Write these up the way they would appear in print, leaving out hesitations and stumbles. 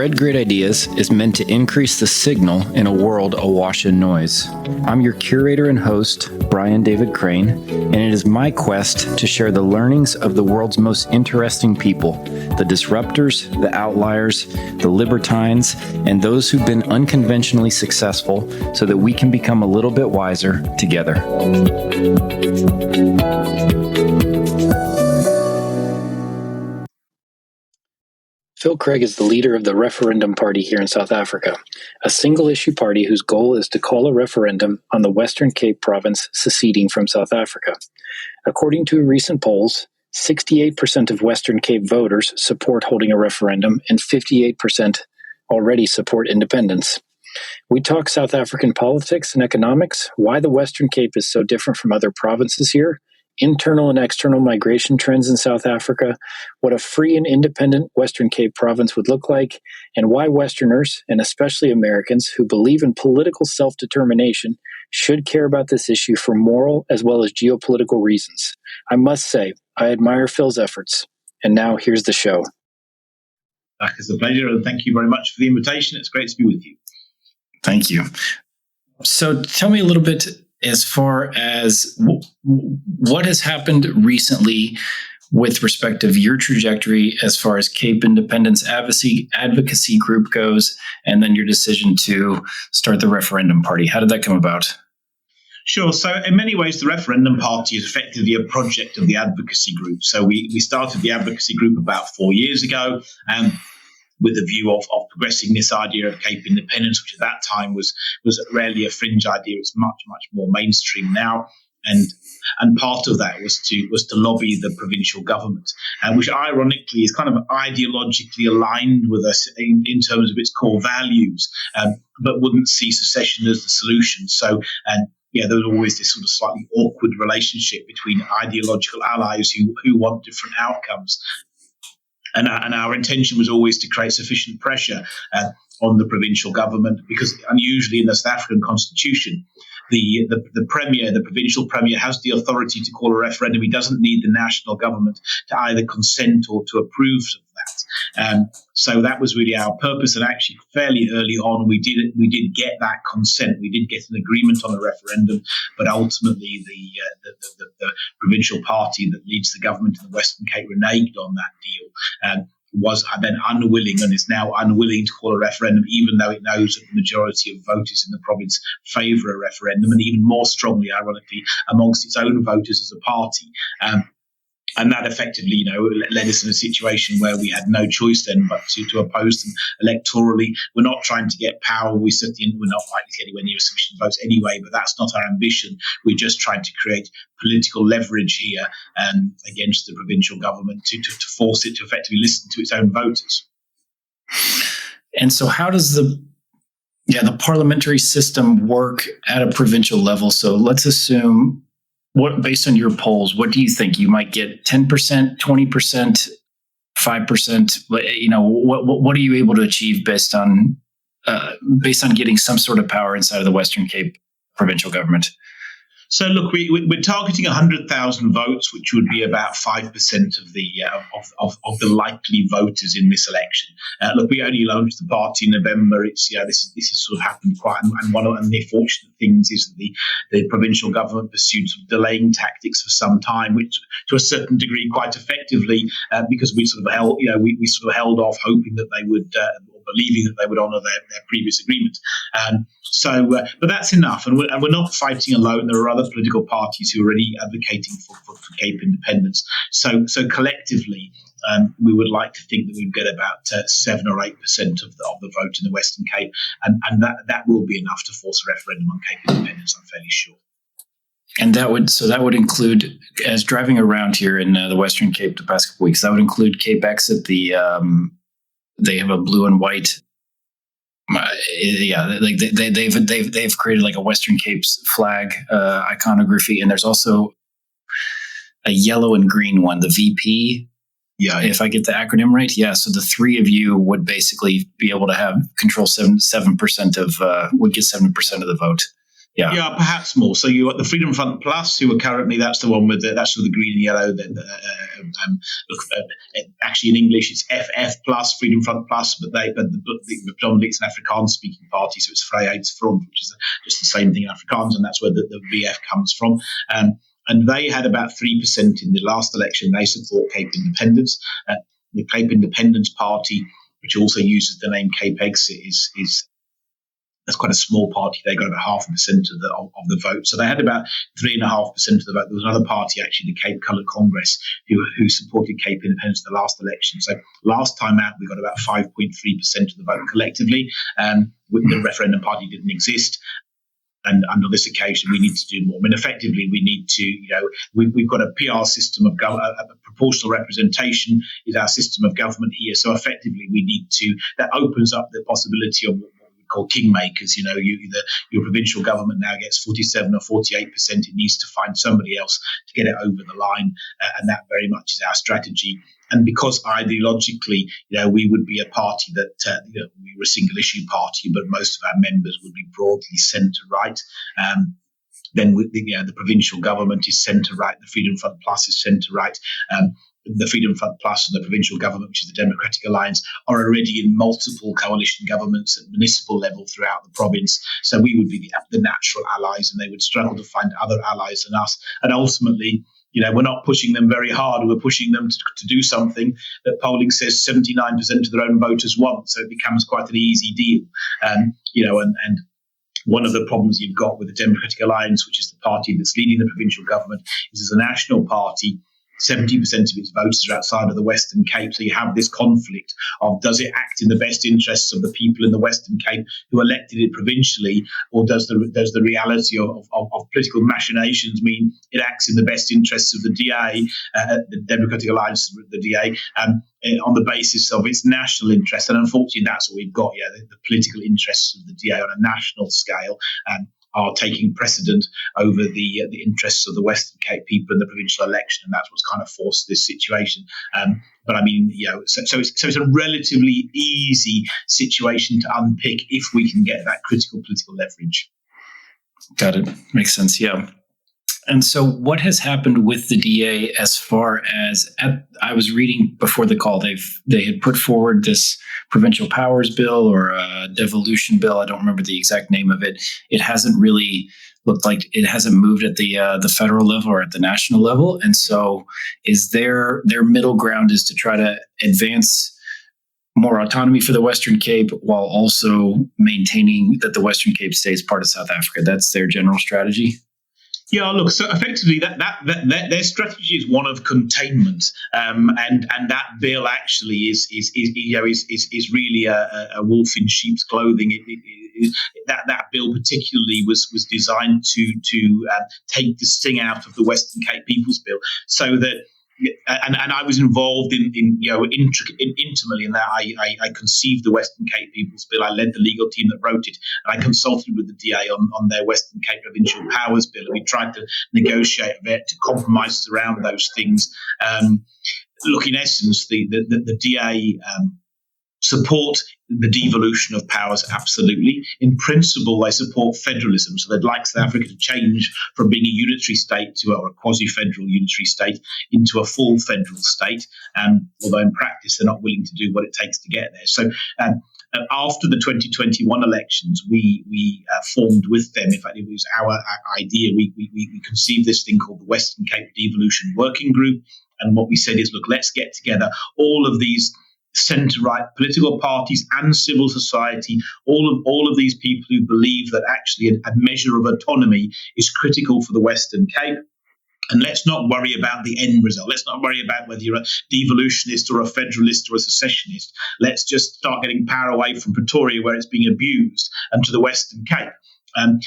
Spread Great Ideas is meant to increase the signal in a world awash in noise. I'm your curator and host, Brian David Crane, and it is my quest to share the learnings of the world's most interesting people, the disruptors, the outliers, the libertines, and those who've been unconventionally successful so that we can become a little bit wiser together. Phil Craig is the leader of the Referendum Party here in South Africa, a single-issue party whose goal is to call a referendum on the Western Cape province seceding from South Africa. According to recent polls, 68% of Western Cape voters support holding a referendum and 58% already support independence. We talk South African politics and economics, why the Western Cape is so different from other provinces here, internal and external migration trends in South Africa, what a free and independent Western Cape province would look like, and why Westerners, and especially Americans who believe in political self-determination, should care about this issue for moral as well as geopolitical reasons. I must say, I admire Phil's efforts. And now here's the show. It's a pleasure, and thank you very much for the invitation. It's great to be with you. Thank you. So tell me a little bit as far as what has happened recently with respect of your trajectory as far as Cape Independence Advocacy Group goes, and then your decision to start the Referendum Party. How did that come about? Sure. So in many ways, the Referendum Party is effectively a project of the advocacy group. So we started the advocacy group about 4 years ago, with a view of progressing this idea of Cape independence, which at that time was rarely a fringe idea. It's much, much more mainstream now. And part of that was to lobby the provincial government, which ironically is kind of ideologically aligned with us in terms of its core values, but wouldn't see secession as the solution. So, there was always this sort of slightly awkward relationship between ideological allies who want different outcomes. And our intention was always to create sufficient pressure on the provincial government, because unusually in the South African constitution, the premier, the provincial premier, has the authority to call a referendum. He doesn't need the national government to either consent or to approve of that. So that was really our purpose. And actually, fairly early on, we did get that consent. We did get an agreement on a referendum, but ultimately the provincial party that leads the government in the Western Cape reneged on that deal. Was then unwilling and is now unwilling to call a referendum, even though it knows that the majority of voters in the province favour a referendum, and even more strongly, ironically, amongst its own voters as a party. And that effectively, led us in a situation where we had no choice then but to oppose them electorally. We're not trying to get power. We're not likely to get anywhere near sufficient votes anyway, but that's not our ambition. We're just trying to create political leverage here against the provincial government to force it to effectively listen to its own voters. And so how does the parliamentary system work at a provincial level? So let's assume, based on your polls, what do you think? You might get 10%, 20%, 5%. What are you able to achieve based on getting some sort of power inside of the Western Cape provincial government? So look, we're targeting 100,000 votes, which would be about 5% of the likely voters in this election. Look, we only launched the party in November. This has sort of happened quite, and one of the fortunate things is that the provincial government pursued some delaying tactics for some time, which to a certain degree quite effectively, because we sort of held off, hoping that they would. Believing that they would honour their previous agreement. But that's enough. And we're not fighting alone. There are other political parties who are already advocating for Cape independence. So collectively, we would like to think that we'd get about 7 or 8% of the vote in the Western Cape. And that will be enough to force a referendum on Cape independence, I'm fairly sure. And that would include, as driving around here in the Western Cape the past couple weeks, that would include Cape Exit, they have a blue and white. They've created like a Western Cape's flag iconography, and there's also a yellow and green one, the VP. Yeah, if I get the acronym right. Yeah, so the three of you would basically be able to have control 7% of would get 7% of the vote. Yeah, perhaps more. So you got the Freedom Front Plus, who are currently, that's the one with the green and yellow. actually in English it's FF plus, Freedom Front plus, but the predominantly it's an Afrikaans-speaking party, so it's Vryheidsfront, which is just the same thing in Afrikaans, and that's where the VF comes from. And they had about 3% in the last election. They support Cape Independence. The Cape Independence Party, which also uses the name Cape Exit, is that's quite a small party. They got about 0.5% of the vote. So they had about 3.5% of the vote. There was another party, actually, the Cape Coloured Congress, who supported Cape Independence in the last election. So last time out, we got about 5.3% of the vote collectively. The referendum party didn't exist. And on this occasion, we need to do more. I mean, effectively, we need to, we've got a PR system of a proportional representation is our system of government here. So effectively, we need to, that opens up the possibility of what we call kingmakers. Your provincial government now gets 47 or 48%. It needs to find somebody else to get it over the line. And that very much is our strategy. And because ideologically, we would be a party that, we were a single issue party, but most of our members would be broadly centre-right. Then the provincial government is centre-right. The Freedom Front Plus is centre-right. The Freedom Front Plus and the provincial government, which is the Democratic Alliance, are already in multiple coalition governments at municipal level throughout the province. So we would be the natural allies, and they would struggle to find other allies than us. And ultimately, we're not pushing them very hard. We're pushing them to do something that polling says 79% of their own voters want. So it becomes quite an easy deal. And one of the problems you've got with the Democratic Alliance, which is the party that's leading the provincial government, is as a national party, 70% of its voters are outside of the Western Cape. So you have this conflict of, does it act in the best interests of the people in the Western Cape who elected it provincially, or does the reality of political machinations mean it acts in the best interests of the DA, the Democratic Alliance, the DA, on the basis of its national interest? And unfortunately, that's what we've got. The political interests of the DA on a national scale are taking precedent over the interests of the Western Cape people in the provincial election, and that's what's kind of forced this situation. But I mean, so it's a relatively easy situation to unpick if we can get that critical political leverage. Got it. Makes sense. Yeah. And so what has happened with the DA as far as, I was reading before the call, they had put forward this provincial powers bill or a devolution bill. I don't remember the exact name of it. It hasn't really looked like it hasn't moved at the federal level or at the national level. And so is their middle ground is to try to advance more autonomy for the Western Cape while also maintaining that the Western Cape stays part of South Africa. That's their general strategy. Yeah, look. So effectively, that their strategy is one of containment, and that bill actually is really a wolf in sheep's clothing. That bill particularly was designed to take the sting out of the Western Cape People's Bill, so that. And I was involved intimately in that. I conceived the Western Cape People's Bill. I led the legal team that wrote it. And I consulted with the DA on their Western Cape Provincial Powers Bill. And we tried to negotiate a bit to compromises around those things. Look, in essence, the DA support the devolution of powers, absolutely. In principle, they support federalism. So they'd like South Africa to change from being a unitary state or a quasi-federal unitary state into a full federal state. Although in practice, they're not willing to do what it takes to get there. So after the 2021 elections, we formed with them. In fact, it was our idea. We conceived this thing called the Western Cape Devolution Working Group. And what we said is, look, let's get together all of these centre-right political parties and civil society, all of these people who believe that actually a measure of autonomy is critical for the Western Cape. And let's not worry about the end result. Let's not worry about whether you're a devolutionist or a federalist or a secessionist. Let's just start getting power away from Pretoria, where it's being abused, and to the Western Cape. And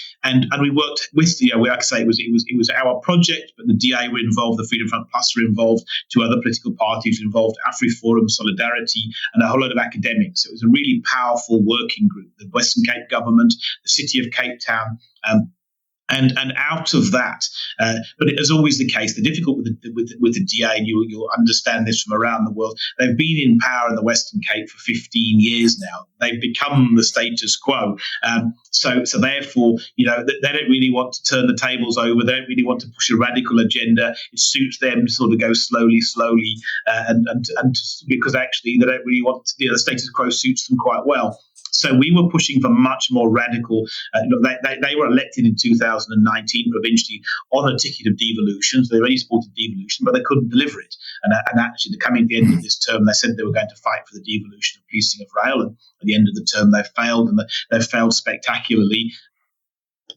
we worked with, like I say, it was our project, but the DA were involved, the Freedom Front Plus were involved, two other political parties were involved, AfriForum, Solidarity, and a whole lot of academics. It was a really powerful working group. The Western Cape government, the city of Cape Town, And out of that, but it is always the case. The difficult with the DA, and you'll understand this from around the world. They've been in power in the Western Cape for 15 years now. They've become the status quo. So therefore, they don't really want to turn the tables over. They don't really want to push a radical agenda. It suits them to sort of go slowly, and because actually they don't really want to, the status quo suits them quite well. So we were pushing for much more radical. They were elected in 2019 provincially on a ticket of devolution. So they already supported devolution, but they couldn't deliver it. And actually, coming at the end of this term, they said they were going to fight for the devolution of policing of rail. And at the end of the term, they failed, and they failed spectacularly.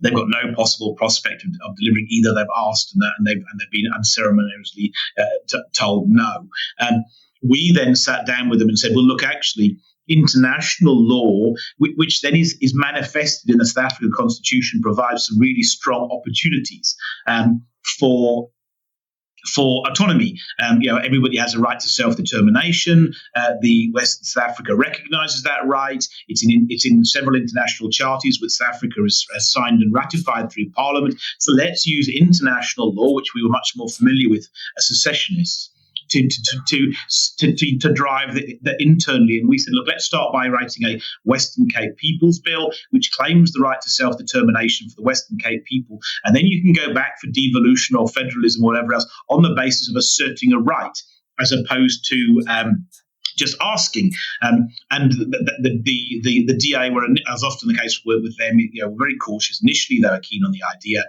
They've got no possible prospect of delivering either. They've asked, and they've been unceremoniously told no. We then sat down with them and said, well, look, actually, international law, which then is manifested in the South African Constitution, provides some really strong opportunities for autonomy. Everybody has a right to self-determination. The Western South Africa recognises that right. It's in several international charters which South Africa has signed and ratified through Parliament. So let's use international law, which we were much more familiar with as secessionists, to drive the internally. And we said, look, let's start by writing a Western Cape People's Bill, which claims the right to self-determination for the Western Cape people. And then you can go back for devolution or federalism or whatever else on the basis of asserting a right, as opposed to just asking. And the DA were, as often the case with them, were very cautious. Initially, they were keen on the idea,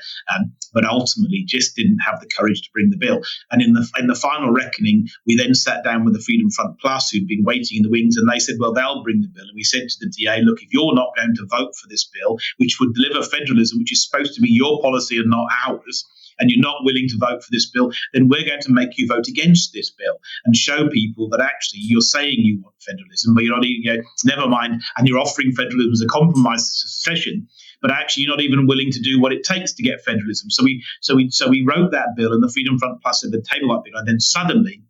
but ultimately just didn't have the courage to bring the bill. And in the final reckoning, we then sat down with the Freedom Front Plus, who'd been waiting in the wings, and they said, well, they'll bring the bill. And we said to the DA, look, if you're not going to vote for this bill, which would deliver federalism, which is supposed to be your policy and not ours, and you're not willing to vote for this bill, then we're going to make you vote against this bill and show people that actually you're saying you want federalism, but you're not even, never mind, and you're offering federalism as a compromise to secession, but actually you're not even willing to do what it takes to get federalism. So we wrote that bill, and the Freedom Front Plus said the table up bill, and then suddenly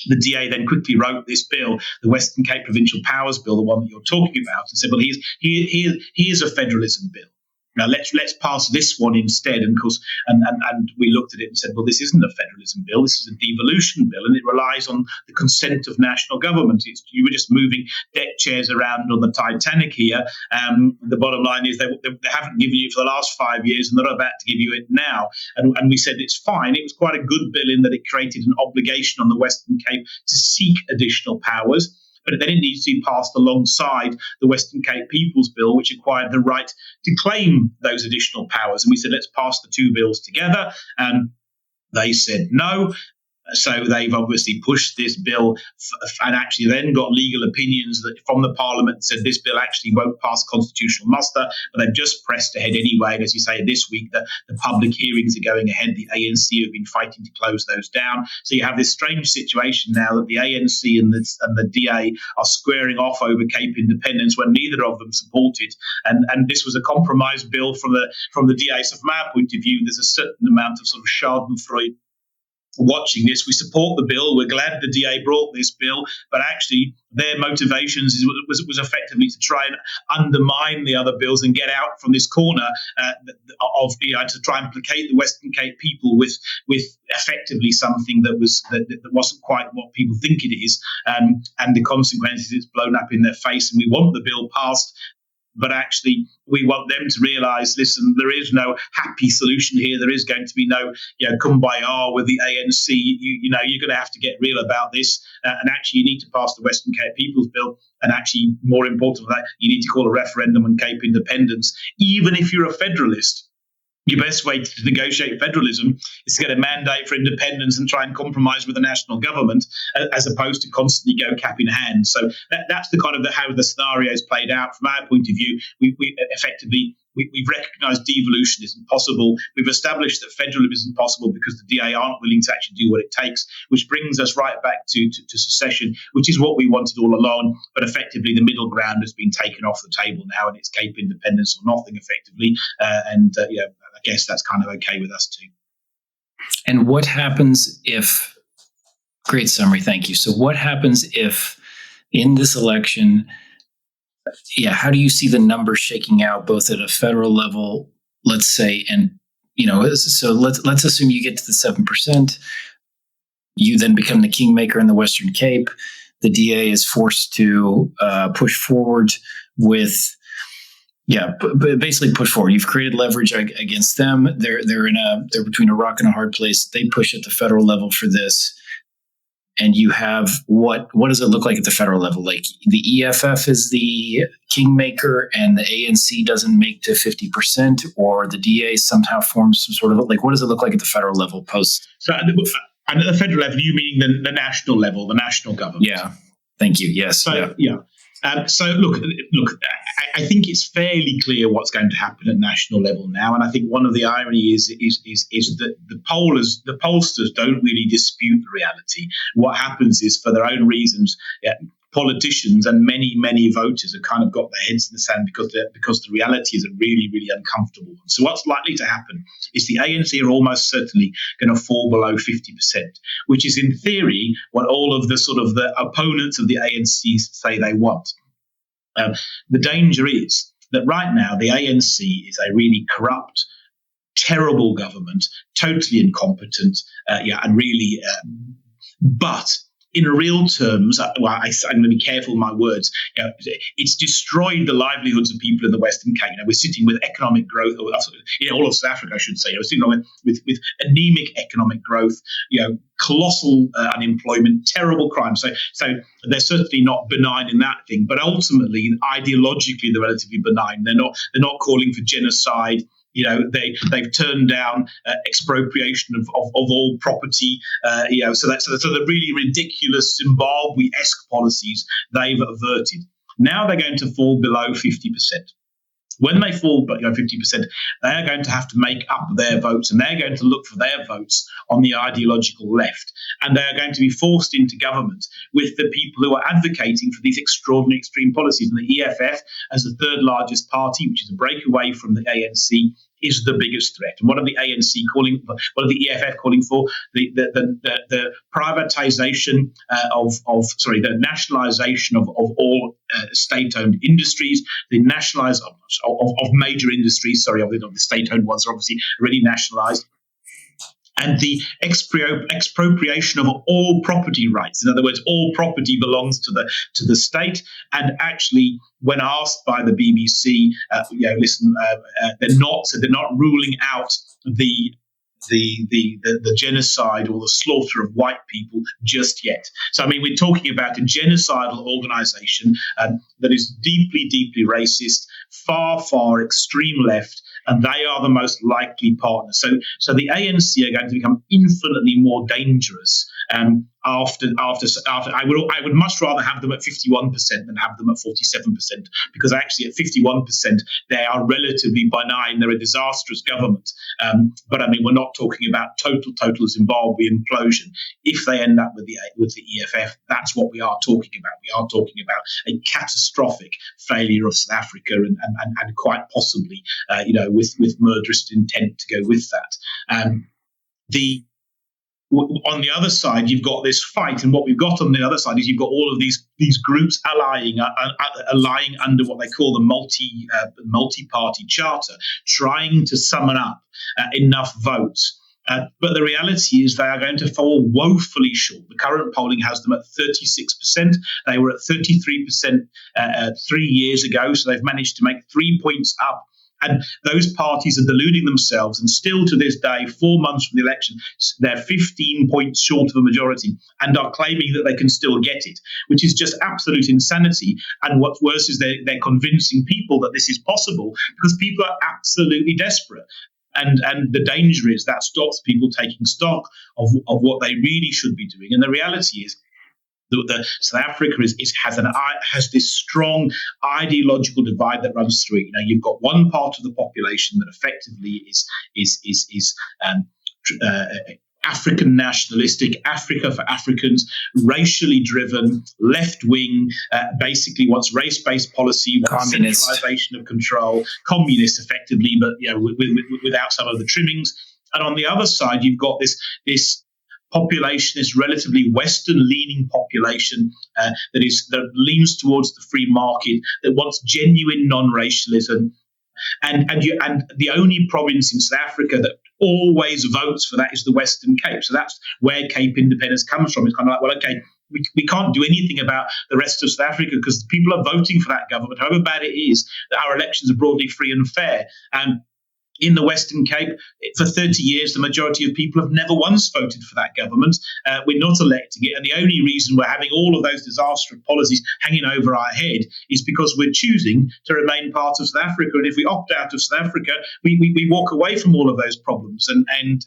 the DA then quickly wrote this bill, the Western Cape Provincial Powers Bill, the one that you're talking about, and said, well, here's a federalism bill. Now let's pass this one instead. And of course, and we looked at it and said, well, this isn't a federalism bill. This is a devolution bill, and it relies on the consent of national government. You were just moving deck chairs around on the Titanic here. The bottom line is they haven't given you it for the last 5 years, and they're not about to give you it now. And we said it's fine. It was quite a good bill in that it created an obligation on the Western Cape to seek additional powers. But then it needs to be passed alongside the Western Cape People's Bill, which acquired the right to claim those additional powers. And we said, let's pass the two bills together. And they said no. So they've obviously pushed this bill and actually then got legal opinions that from the Parliament said this bill actually won't pass constitutional muster, but they've just pressed ahead anyway. And as you say, this week the public hearings are going ahead. The ANC have been fighting to close those down. So you have this strange situation now that the ANC and the DA are squaring off over Cape independence when neither of them support it. And this was a compromise bill from the DA. So from our point of view, there's a certain amount of sort of schadenfreude watching this. We support the bill. We're glad the DA brought this bill, but actually their motivations was effectively to try and undermine the other bills and get out from this corner to try and placate the Western Cape people with effectively something that wasn't quite what people think it is, and the consequences it's blown up in their face. And we want the bill passed, but actually we want them to realise, listen, there is no happy solution here. There is going to be no kumbaya with the ANC. You're going to have to get real about this. And actually, you need to pass the Western Cape People's Bill. And actually, more important than that, you need to call a referendum on Cape independence, even if you're a federalist. Your best way to negotiate federalism is to get a mandate for independence and try and compromise with the national government, as opposed to constantly go cap in hand. So that's the kind of how the scenario is played out. From our point of view, we've recognised devolution isn't possible. We've established that federalism isn't possible because the DA aren't willing to actually do what it takes, which brings us right back to secession, which is what we wanted all along. But effectively, the middle ground has been taken off the table now, and it's Cape independence or nothing, effectively. I guess that's kind of okay with us too. And what happens if, great summary, thank you. So what happens if in this election, how do you see the numbers shaking out both at a federal level, let's say, and so let's assume you get to the 7%. You then become the kingmaker in the Western Cape. The DA is forced to push forward with, basically push forward. You've created leverage against them. They're between a rock and a hard place. They push at the federal level for this. And you have what does it look like at the federal level? Like the EFF is the kingmaker and the ANC doesn't make to 50%, or the DA somehow forms some sort of, like, what does it look like at the federal level post? So at the federal level, you meaning the national level, the national government? Yeah. Thank you. Yes. So look, I think it's fairly clear what's going to happen at national level now, and I think one of the ironies is that the pollsters don't really dispute the reality. What happens is, for their own reasons, politicians and many voters have kind of got their heads in the sand because the reality is a really uncomfortable one. So what's likely to happen is the ANC are almost certainly going to fall below 50%, which is in theory what all of the sort of the opponents of the ANC say they want. The danger is that right now the ANC is a really corrupt, terrible government, totally incompetent, and really, but in real terms, I'm going to be careful with my words. It's destroyed the livelihoods of people in the Western Cape. We're sitting with economic growth, all of South Africa, I should say. We're sitting with anemic economic growth, colossal unemployment, terrible crime. So they're certainly not benign in that thing. But ultimately, ideologically, they're relatively benign. They're not calling for genocide. They've turned down expropriation of all property. So the really ridiculous Zimbabwe-esque policies they've averted. Now they're going to fall below 50%. When they fall below 50%, they are going to have to make up their votes, and they're going to look for their votes on the ideological left. And they are going to be forced into government with the people who are advocating for these extraordinary extreme policies. And the EFF, as the third largest party, which is a breakaway from the ANC, is the biggest threat. And what are the ANC calling? What are the EFF calling for? The privatization the nationalization of all state-owned industries, the nationalize of major industries. The state-owned ones are obviously already nationalized. And the expropriation of all property rights. In other words, all property belongs to the state. And actually, when asked by the BBC, they're not ruling out the genocide or the slaughter of white people just yet. So, we're talking about a genocidal organization that is deeply racist, far extreme left, and they are the most likely partner. So the ANC are going to become infinitely more dangerous after. I would much rather have them at 51% than have them at 47%, because actually at 51% they are relatively benign. They're a disastrous government, but we're not talking about total Zimbabwe implosion. If they end up with the EFF, that's what we are talking about. We are talking about a catastrophic failure of South Africa, and quite possibly, with murderous intent to go with that. On the other side, you've got this fight, and what we've got on the other side is you've got all of these groups allying under what they call the multi-party charter, trying to summon up enough votes. But the reality is they are going to fall woefully short. The current polling has them at 36%. They were at 33% 3 years ago, so they've managed to make 3 points up. And those parties are deluding themselves, and still to this day, 4 months from the election, they're 15 points short of a majority and are claiming that they can still get it, which is just absolute insanity. And what's worse is they're convincing people that this is possible, because people are absolutely desperate. And the danger is that stops people taking stock of what they really should be doing. And the reality is, South Africa has this strong ideological divide that runs through it. You've got one part of the population that effectively is African nationalistic, Africa for Africans, racially driven, left wing, basically wants race-based policy, wants centralization of control, communist effectively, but without some of the trimmings. And on the other side, you've got this population, this relatively Western-leaning population that leans towards the free market, that wants genuine non-racialism, and the only province in South Africa that always votes for that is the Western Cape. So that's where Cape independence comes from. It's kind of like, well, okay, we can't do anything about the rest of South Africa because people are voting for that government, however bad it is, that our elections are broadly free and fair. And in the Western Cape, for 30 years, the majority of people have never once voted for that government. We're not electing it. And the only reason we're having all of those disastrous policies hanging over our head is because we're choosing to remain part of South Africa. And if we opt out of South Africa, we walk away from all of those problems. And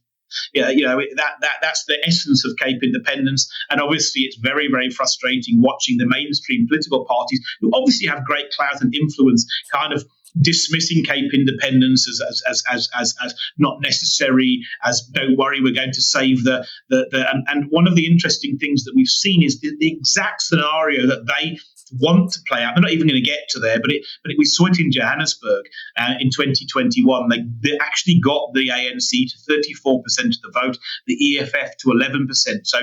that's the essence of Cape independence. And obviously, it's very, very frustrating watching the mainstream political parties, who obviously have great clout and influence, kind of dismissing Cape independence as not necessary, as don't worry, we're going to save the and one of the interesting things that we've seen is the exact scenario that they want to play out. They're not even going to get to there, but we saw it in Johannesburg in 2021. They actually got the ANC to 34% of the vote, the EFF to 11%. So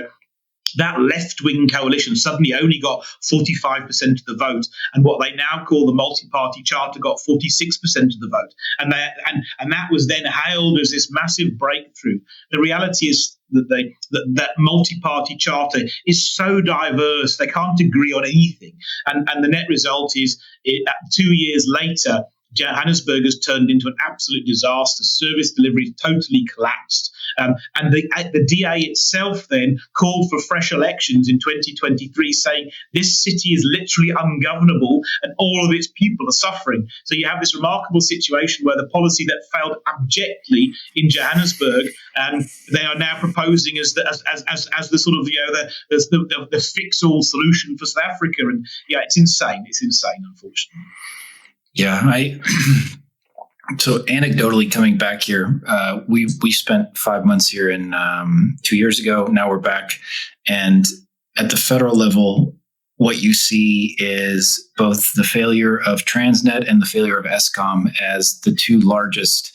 that left-wing coalition suddenly only got 45% of the vote, and what they now call the multi-party charter got 46% of the vote. And that was then hailed as this massive breakthrough. The reality is that multi-party charter is so diverse, they can't agree on anything. And the net result is, 2 years later, Johannesburg has turned into an absolute disaster. Service delivery totally collapsed. And the DA itself then called for fresh elections in 2023, saying this city is literally ungovernable and all of its people are suffering. So you have this remarkable situation where the policy that failed abjectly in Johannesburg, they are now proposing as the sort of the fix-all solution for South Africa. And yeah, it's insane. It's insane, unfortunately. Yeah, so anecdotally coming back here, we spent 5 months here in 2 years ago. Now we're back. And at the federal level, what you see is both the failure of Transnet and the failure of Eskom as the two largest,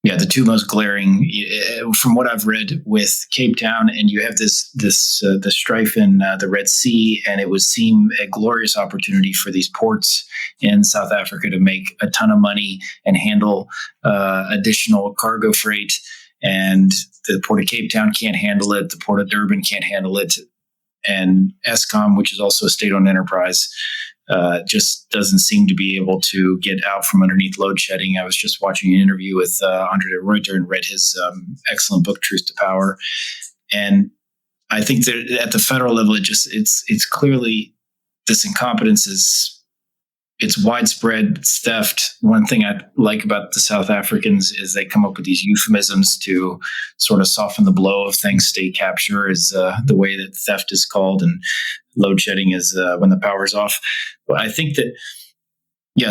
the two most glaring, from what I've read with Cape Town. And you have the strife in the Red Sea, and it would seem a glorious opportunity for these ports in South Africa to make a ton of money and handle additional cargo freight. And the Port of Cape Town can't handle it. The Port of Durban can't handle it. And Eskom, which is also a state-owned enterprise, just doesn't seem to be able to get out from underneath load shedding. I was just watching an interview with Andre de Ruyter and read his excellent book, Truth to Power. And I think that at the federal level, it's clearly this incompetence it's widespread, it's theft. One thing I like about the South Africans is they come up with these euphemisms to sort of soften the blow of things. State capture is the way that theft is called, and load shedding is when the power's off. But I think that,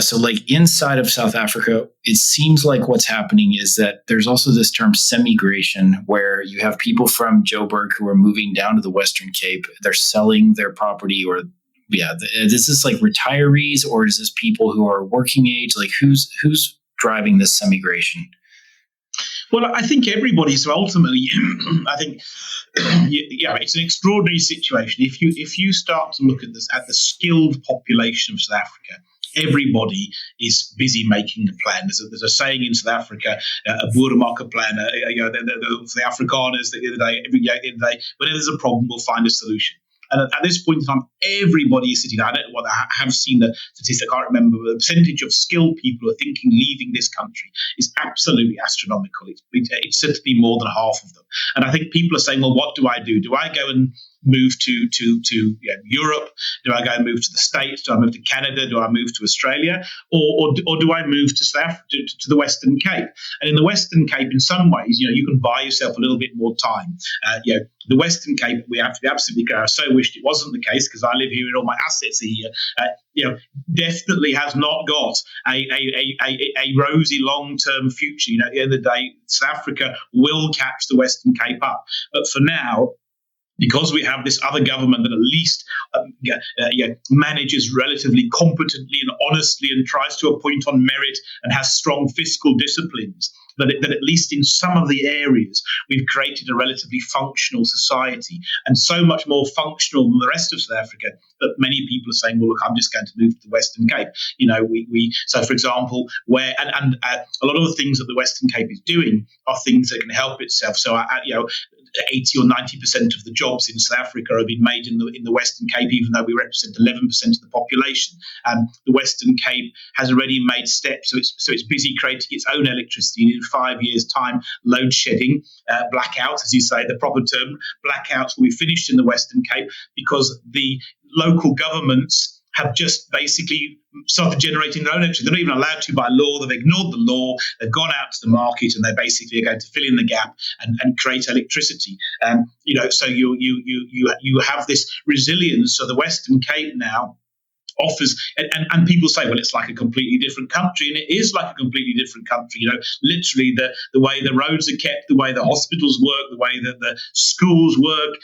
so like inside of South Africa, it seems like what's happening is that there's also this term semigration, where you have people from Joburg who are moving down to the Western Cape. They're selling their property, or is this like retirees, or is this people who are working age? Like who's driving this semigration? Well, I think everybody. So ultimately, I think, it's an extraordinary situation. If you start to look at the skilled population of South Africa, everybody is busy making a plan. There's a saying in South Africa, a boeremarke plan. The Afrikaners, the other day, whenever there's a problem, we'll find a solution. And at this point in time, everybody is sitting. I have seen the statistic. I can't remember, but the percentage of skilled people who are thinking leaving this country is absolutely astronomical. It's said to be more than half of them. And I think people are saying, well, what do I do? Do I go and move to Europe? Do I go and move to the States? Do I move to Canada? Do I move to Australia? Or do I move to the Western Cape? And in the Western Cape, in some ways, you can buy yourself a little bit more time. The Western Cape, we have to be absolutely clear. I so wished it wasn't the case, because I live here and all my assets are here. Definitely has not got a rosy long-term future. At the end of the day, South Africa will catch the Western Cape up. But for now, because we have this other government that at least manages relatively competently and honestly and tries to appoint on merit and has strong fiscal disciplines, that at least in some of the areas we've created a relatively functional society, and so much more functional than the rest of South Africa that many people are saying, well, look, I'm just going to move to the Western Cape. So for example, where a lot of the things that the Western Cape is doing are things that can help itself. So 80 or 90% of the jobs in South Africa are being made in the Western Cape, even though we represent 11% of the population. The Western Cape has already made steps, so it's busy creating its own electricity. And in 5 years' time, load shedding, blackouts, as you say, the proper term, blackouts will be finished in the Western Cape because the local governments have just basically started generating their own electricity. They're not even allowed to by law. They've ignored the law. They've gone out to the market, and they basically are going to fill in the gap and create electricity. So you have this resilience. So the Western Cape now offers, and people say, well, it's like a completely different country, and it is like a completely different country. Literally the way the roads are kept, the way the hospitals work, the way that the schools work.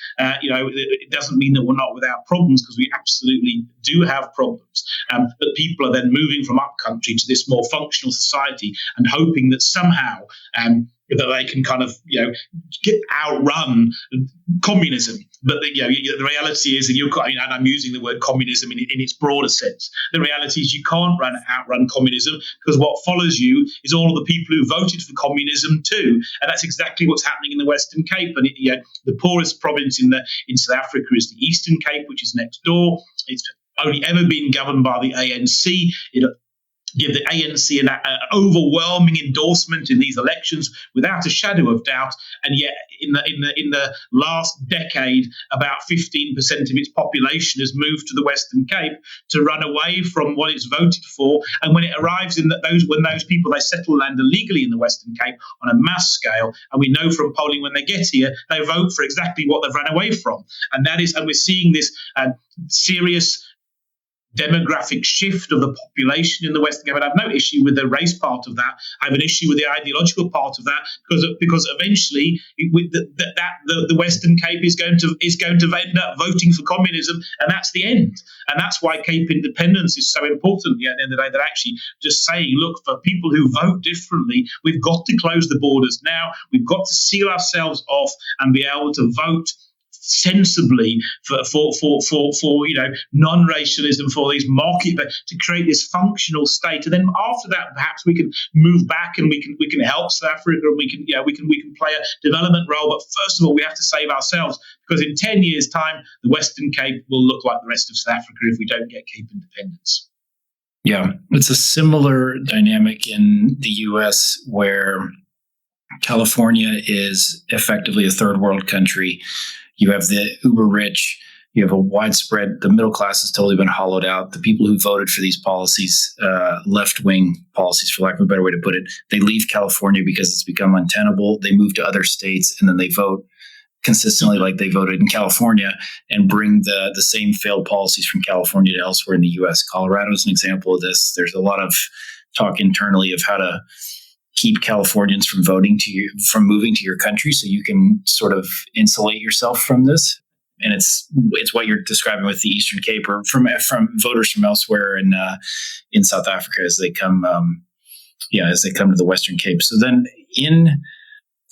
It doesn't mean that we're not without problems, because we absolutely do have problems. But people are then moving from up country to this more functional society and hoping that somehow that they can kind of outrun communism. But the reality is, and I'm using the word communism in its broader sense. The reality is you can't outrun communism, because what follows you is all of the people who voted for communism too, and that's exactly what's happening in the Western Cape. And the poorest province in South Africa is the Eastern Cape, which is next door. It's only ever been governed by the ANC. Give the ANC an overwhelming endorsement in these elections without a shadow of doubt, and yet in the last decade, about 15% of its population has moved to the Western Cape to run away from what it's voted for. And when it arrives when those people, they settle land illegally in the Western Cape on a mass scale, and we know from polling when they get here, they vote for exactly what they've run away from, and we're seeing this serious demographic shift of the population in the Western Cape. And I have no issue with the race part of that. I have an issue with the ideological part of that, because eventually the Western Cape is going to end up voting for communism, and that's the end. And that's why Cape independence is so important at the end of the day. They're actually just saying, look, for people who vote differently, we've got to close the borders now. We've got to seal ourselves off and be able to vote sensibly for non-racialism, for these market, but to create this functional state. And then after that, perhaps we can move back and we can help South Africa, and we can play a development role. But first of all, we have to save ourselves, because in 10 years' time, the Western Cape will look like the rest of South Africa if we don't get Cape independence. Yeah, it's a similar dynamic in the U.S., where California is effectively a third world country. You have the uber rich, you have a widespread, the middle class has totally been hollowed out. The people who voted for these policies, left-wing policies, for lack of a better way to put it, they leave California because it's become untenable. They move to other states, and then they vote consistently like they voted in California, and bring the same failed policies from California to elsewhere in the U.S. Colorado is an example of this. There's a lot of talk internally of how to keep Californians from from moving to your country, so you can sort of insulate yourself from this. And it's what you're describing with the Eastern Cape, or from voters from elsewhere in South Africa as they come to the Western Cape. So then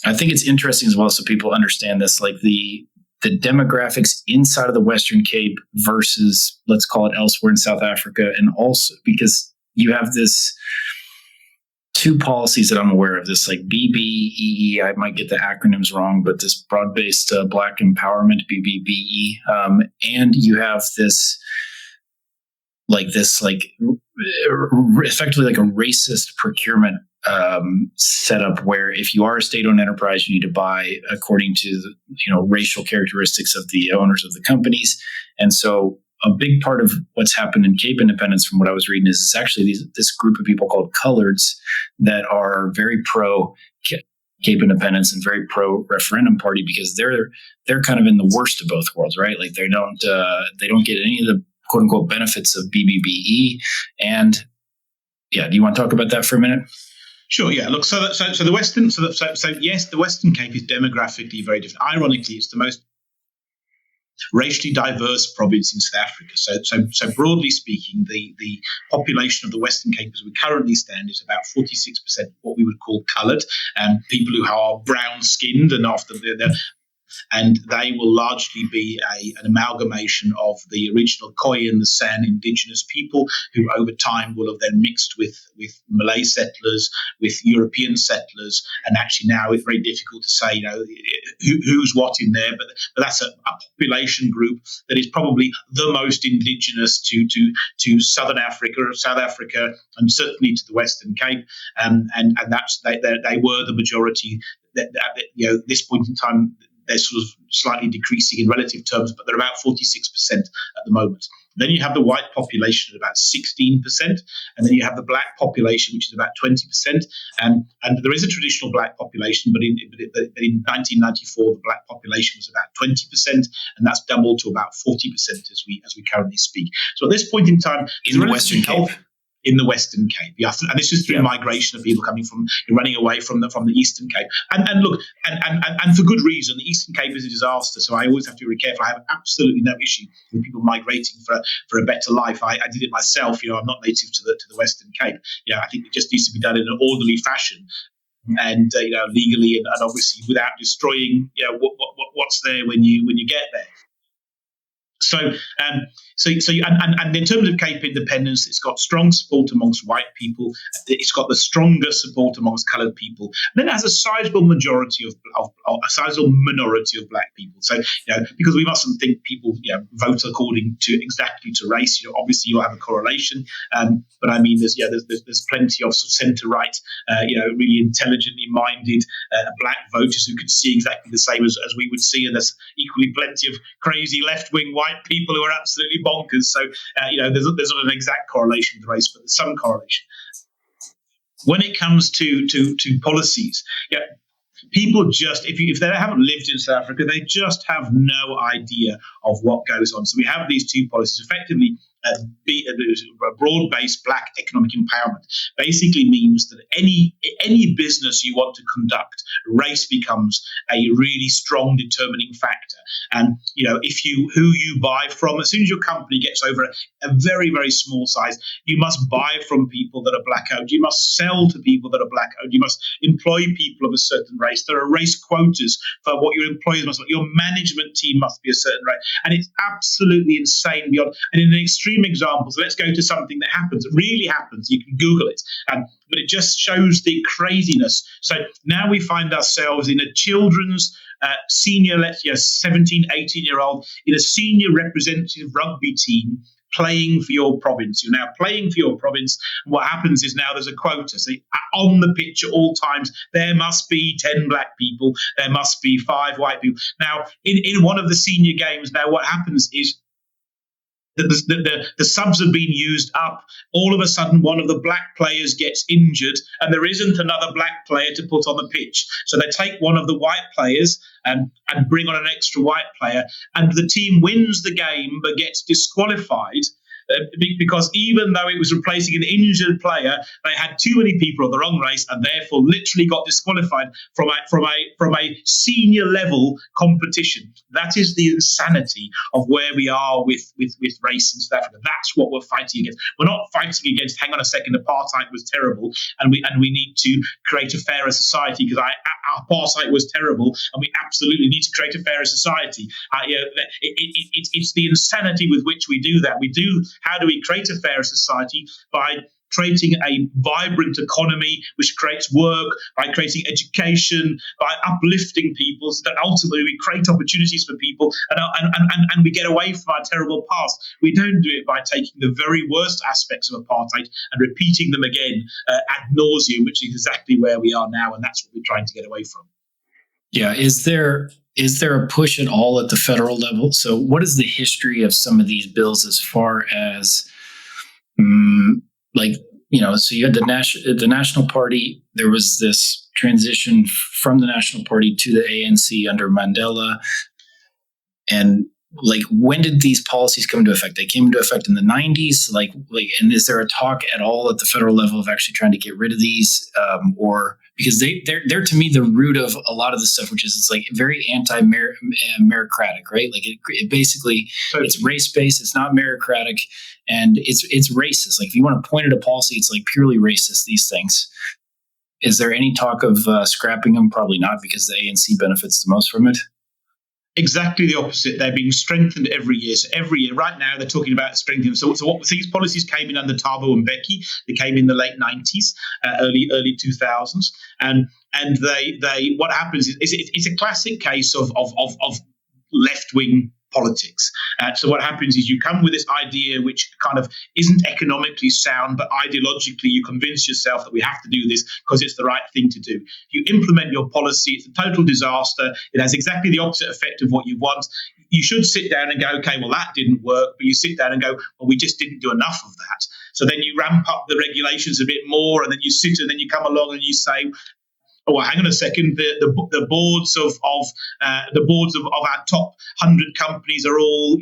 I think it's interesting as well, so people understand this, like the demographics inside of the Western Cape versus, let's call it, elsewhere in South Africa, and also because you have this two policies that I'm aware of, this like BBEE, I might get the acronyms wrong, but this broad-based Black Empowerment, BBBE, and you have this effectively like a racist procurement setup, where if you are a state-owned enterprise, you need to buy according to the racial characteristics of the owners of the companies. And so a big part of what's happened in Cape independence, from what I was reading, is it's actually this group of people called coloreds that are very pro Cape independence and very pro referendum party, because they're kind of in the worst of both worlds, right? Like they don't get any of the quote unquote benefits of BBBE. And yeah, do you want to talk about that for a minute? Sure. Yeah. Look. So the Western. So yes, the Western Cape is demographically very different. Ironically, it's the most racially diverse province in South Africa. So broadly speaking, the population of the Western Cape as we currently stand is about 46% what we would call coloured, people who are brown skinned, and often and they will largely be an amalgamation of the original Khoi and the San indigenous people, who over time will have then mixed with Malay settlers, with European settlers, and actually now it's very difficult to say, who's what in there, but that's a population group that is probably the most indigenous to Southern Africa, or South Africa, and certainly to the Western Cape, and that's they were the majority. That this point in time, they're sort of slightly decreasing in relative terms, but they're about 46% at the moment. Then you have the white population at about 16%, and then you have the black population, which is about 20%. And there is a traditional black population, but in 1994, the black population was about 20%, and that's doubled to about 40% as we currently speak. So at this point in time, in the Western Cape. In the Western Cape, and this is through migration of people coming from running away from the Eastern Cape, and look, and for good reason. The Eastern Cape is a disaster, so I always have to be very careful. I have absolutely no issue with people migrating for a better life. I did it myself. I'm not native to the Western Cape. I think it just needs to be done in an orderly fashion, and legally, and obviously without destroying what's there when you get there. So in terms of Cape independence, it's got strong support amongst white people. It's got the stronger support amongst coloured people. And then it has a sizable majority of a sizable minority of black people. So because we mustn't think people vote according to exactly to race. Obviously you'll have a correlation, but I mean there's plenty of sort of centre right, really intelligently minded black voters who could see exactly the same as we would see, and there's equally plenty of crazy left wing white people who are absolutely bonkers. So, there's not an exact correlation with race, but there's some correlation. When it comes to policies, people just, if they haven't lived in South Africa, they just have no idea of what goes on. So we have these two policies, effectively. A broad-based black economic empowerment basically means that any business you want to conduct, race becomes a really strong determining factor. And if who you buy from, as soon as your company gets over a very, very small size, you must buy from people that are black owned. You must sell to people that are black owned. You must employ people of a certain race. There are race quotas for what your employees must. Your management team must be a certain race, and it's absolutely insane beyond. And in an extreme examples, let's go to something that really happens. You can Google it, but it just shows the craziness. So now we find ourselves in a children's senior, 17, 18-year-old, in a senior representative rugby team playing for your province. You're now playing for your province, and what happens is now there's a quota. So on the pitch at all times, there must be 10 black people, there must be 5 white people. Now, in one of the senior games, now what happens is the subs have been used up. All of a sudden, one of the black players gets injured, and there isn't another black player to put on the pitch. So they take one of the white players and bring on an extra white player, and the team wins the game but gets disqualified. Because even though it was replacing an injured player, they had too many people of the wrong race, and therefore literally got disqualified from a senior level competition. That is the insanity of where we are with race in South Africa. That's what we're fighting against. We're not fighting against, hang on a second, apartheid was terrible, and we need to create a fairer society because apartheid was terrible, and we absolutely need to create a fairer society. It's the insanity with which we do that. How do we create a fairer society? By creating a vibrant economy which creates work, by creating education, by uplifting people, so that ultimately we create opportunities for people, and we get away from our terrible past. We don't do it by taking the very worst aspects of apartheid and repeating them again ad nauseum, which is exactly where we are now, and that's what we're trying to get away from. Yeah, is there a push at all at the federal level? So what is the history of some of these bills as far as so you had the National Party, there was this transition from the National Party to the ANC under Mandela, and like, when did these policies come into effect? They came into effect in the 90s. And is there a talk at all at the federal level of actually trying to get rid of these, or because they're to me the root of a lot of the stuff, which is it's like very anti-meritocratic, right? Like it basically it's race based, it's not meritocratic, and it's racist. Like if you want to point at a policy, it's like purely racist. These things. Is there any talk of scrapping them? Probably not, because the ANC benefits the most from it. Exactly the opposite. They're being strengthened every year. So every year, right now, they're talking about strengthening. So what these policies came in under Thabo and Mbeki. They came in the late 90s, early 2000s, and they what happens is it's a classic case of left wing politics. So what happens is you come with this idea which kind of isn't economically sound, but ideologically you convince yourself that we have to do this because it's the right thing to do. You implement your policy, it's a total disaster. It has exactly the opposite effect of what you want. You should sit down and go, okay, well, that didn't work. But you sit down and go, well, we just didn't do enough of that. So then you ramp up the regulations a bit more, and then you sit and then you come along and you say, oh, well, hang on a second. The boards of our top 100 companies are all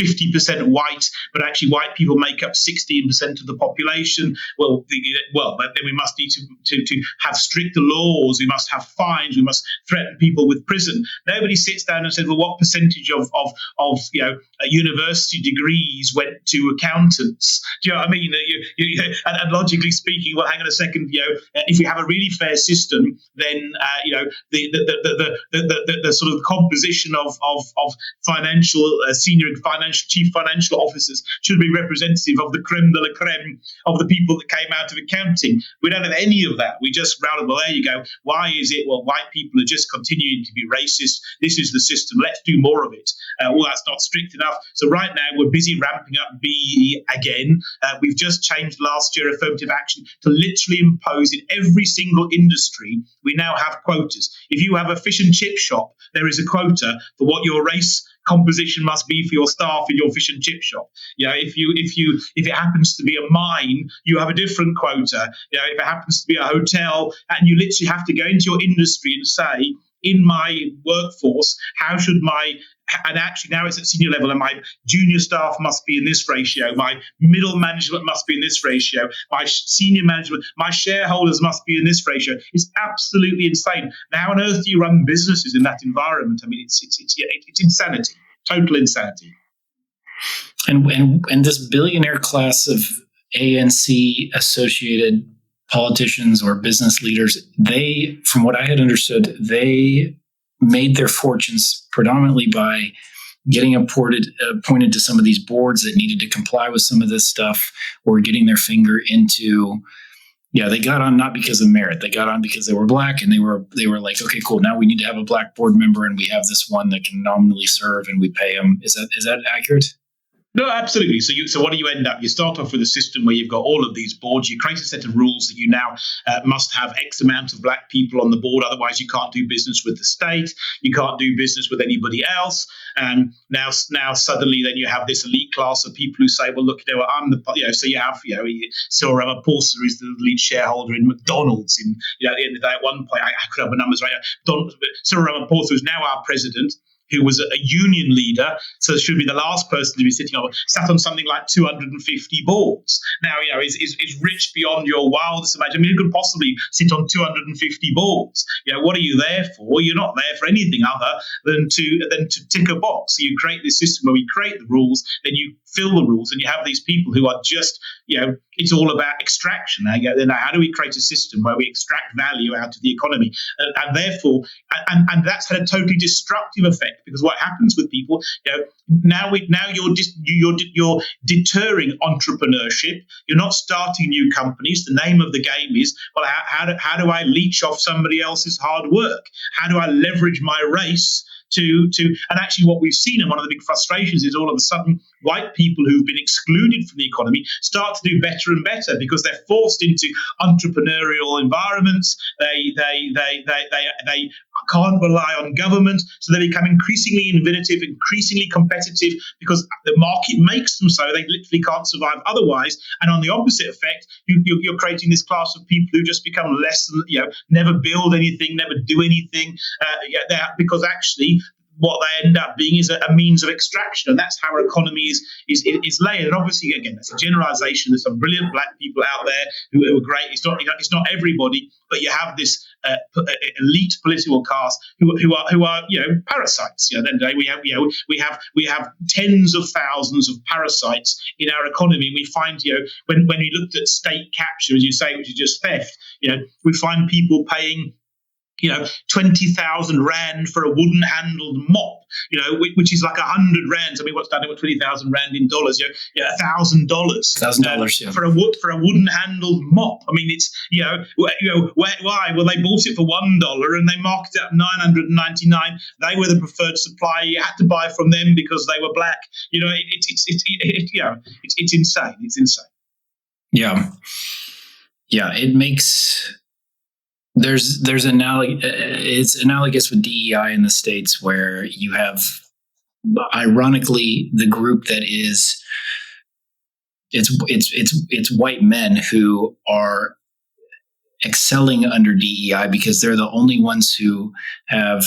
50% white, but actually white people make up 16% of the population. Well, then we must need to have stricter laws. We must have fines. We must threaten people with prison. Nobody sits down and says, well, what percentage of university degrees went to accountants? Do you know what I mean? And logically speaking, well, hang on a second. If we have a really fair system, then the sort of composition of financial senior chief financial officers should be representative of the creme de la creme of the people that came out of accounting. We don't have any of that. We just rather, well, there you go. Why is it? Well, white people are just continuing to be racist. This is the system. Let's do more of it. Well, that's not strict enough. So right now we're busy ramping up BEE again. We've just changed last year affirmative action to literally impose in every single industry. We now have quotas. If you have a fish and chip shop, there is a quota for what your race composition must be for your staff in your fish and chip shop. If it happens to be a mine, you have a different quota. If it happens to be a hotel, and you literally have to go into your industry and say, in my workforce, how should and actually now it's at senior level, and my junior staff must be in this ratio, my middle management must be in this ratio, my senior management, my shareholders must be in this ratio. It's absolutely insane. Now, how on earth do you run businesses in that environment? I mean, it's insanity, total insanity. And this billionaire class of ANC associated politicians or business leaders, they, from what I had understood, they made their fortunes predominantly by getting appointed to some of these boards that needed to comply with some of this stuff, or getting their finger into. They got on not because of merit. They got on because they were black, and they were like, okay, cool. Now we need to have a black board member, and we have this one that can nominally serve, and we pay them. Is that accurate? No, absolutely. So what do you end up? You start off with a system where you've got all of these boards. You create a set of rules that you now must have X amount of black people on the board. Otherwise, you can't do business with the state. You can't do business with anybody else. And now suddenly, then you have this elite class of people who say, well, look, I'm the, so you have, Cyril Ramaphosa is the lead shareholder in McDonald's. At the end of the day, at one point, I could have the numbers right now. Cyril Ramaphosa is now our president, who was a union leader, so should be the last person to be sat on something like 250 boards. Now, is rich beyond your wildest imagination. I mean, who could possibly sit on 250 boards? What are you there for? You're not there for anything other than to tick a box. So you create this system where we create the rules, then you fill the rules, and you have these people who are just, it's all about extraction. Now, how do we create a system where we extract value out of the economy? And therefore, and that's had a totally destructive effect, because what happens with people, now you're deterring entrepreneurship. You're not starting new companies. The name of the game is, well, how do I leech off somebody else's hard work? How do I leverage my race and actually what we've seen, and one of the big frustrations, is all of a sudden white people who've been excluded from the economy start to do better and better because they're forced into entrepreneurial environments. They can't rely on government, so they become increasingly innovative, increasingly competitive, because the market makes them so. They literally can't survive otherwise. And on the opposite effect, you're creating this class of people who just become less, never build anything, never do anything, because actually what they end up being is a means of extraction, and that's how our economy is layered. And obviously, again, that's a generalisation. There's some brilliant black people out there who are great. It's not everybody, but you have this elite political caste who are parasites. At the end of the day, we have tens of thousands of parasites in our economy. We find when we looked at state capture, as you say, which is just theft, we find people paying 20,000 rand for a wooden handled mop, which is like 100 rands. I mean, what's that? 20,000 rand in dollars? $1,000. $1,000 for a wooden handled mop. I mean, it's why? Well, they bought it for $1 and they marked it up $999. They were the preferred supplier. You had to buy from them because they were black. It's insane. It's insane. Yeah. It makes. There's it's analogous with DEI in the States, where you have, ironically, the group that is it's white men who are excelling under DEI because they're the only ones who have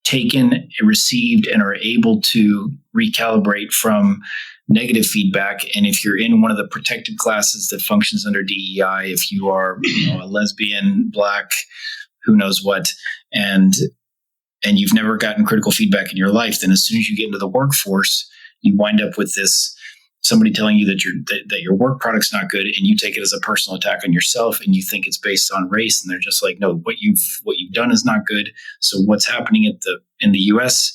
taken, received, and are able to recalibrate from negative feedback. And if you're in one of the protected classes that functions under DEI, if you are a lesbian, black, who knows what, and you've never gotten critical feedback in your life, then as soon as you get into the workforce, you wind up with somebody telling you that your work product's not good, and you take it as a personal attack on yourself, and you think it's based on race, and they're just like, no, what you've done is not good. So what's happening in the US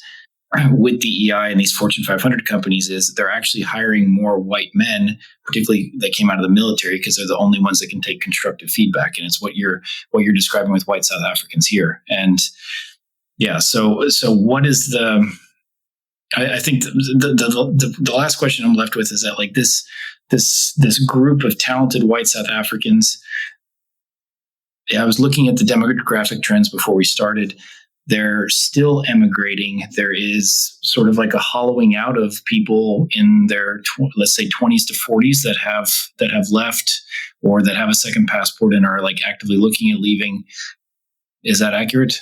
with DEI and these Fortune 500 companies is they're actually hiring more white men, particularly that came out of the military, because they're the only ones that can take constructive feedback. And it's what you're describing with white South Africans here. And so what is I think the last question I'm left with is that, like, this group of talented white South Africans, I was looking at the demographic trends before we started. They're still emigrating. There is sort of like a hollowing out of people in their, let's say, 20s to 40s that have left, or that have a second passport and are like actively looking at leaving. Is that accurate?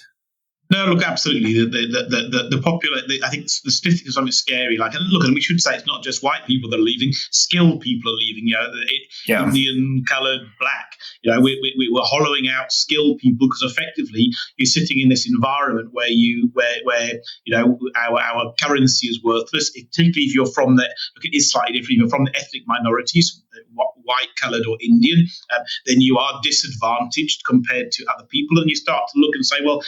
No, look, absolutely. The popular, I think the statistics are something scary. Like, look, and we should say it's not just white people that are leaving; skilled people are leaving. Indian, coloured, black. We're hollowing out skilled people because effectively you're sitting in this environment where our currency is worthless. Particularly if you're from it is slightly different. If you're from the ethnic minorities, white, coloured, or Indian, then you are disadvantaged compared to other people, and you start to look and say, well,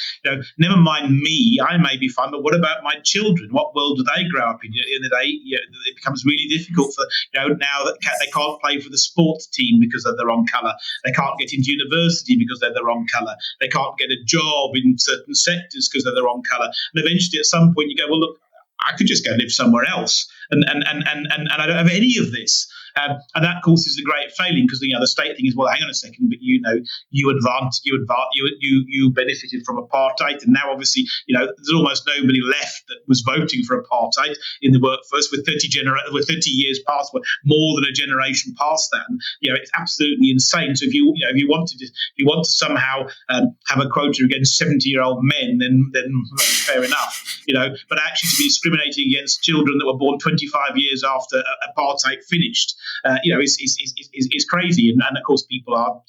never mind me, I may be fine, but what about my children? What world do they grow up in? At the end of the day, it becomes really difficult for now that they can't play for the sports team because they're the wrong colour. They can't get into university because they're the wrong colour. They can't get a job in certain sectors because they're the wrong colour. And eventually, at some point, you go, well, look, I could just go live somewhere else, and I don't have any of this. And that, of course, is a great failing, because the state thing is, well, hang on a second, but you benefited from apartheid, and now obviously there's almost nobody left that was voting for apartheid in the workforce with 30 years past, more than a generation past that. And, it's absolutely insane. So if you want to somehow have a quota against 70-year-old men, then fair enough. But actually to be discriminating against children that were born 25 years after apartheid finished, is crazy, and of course people are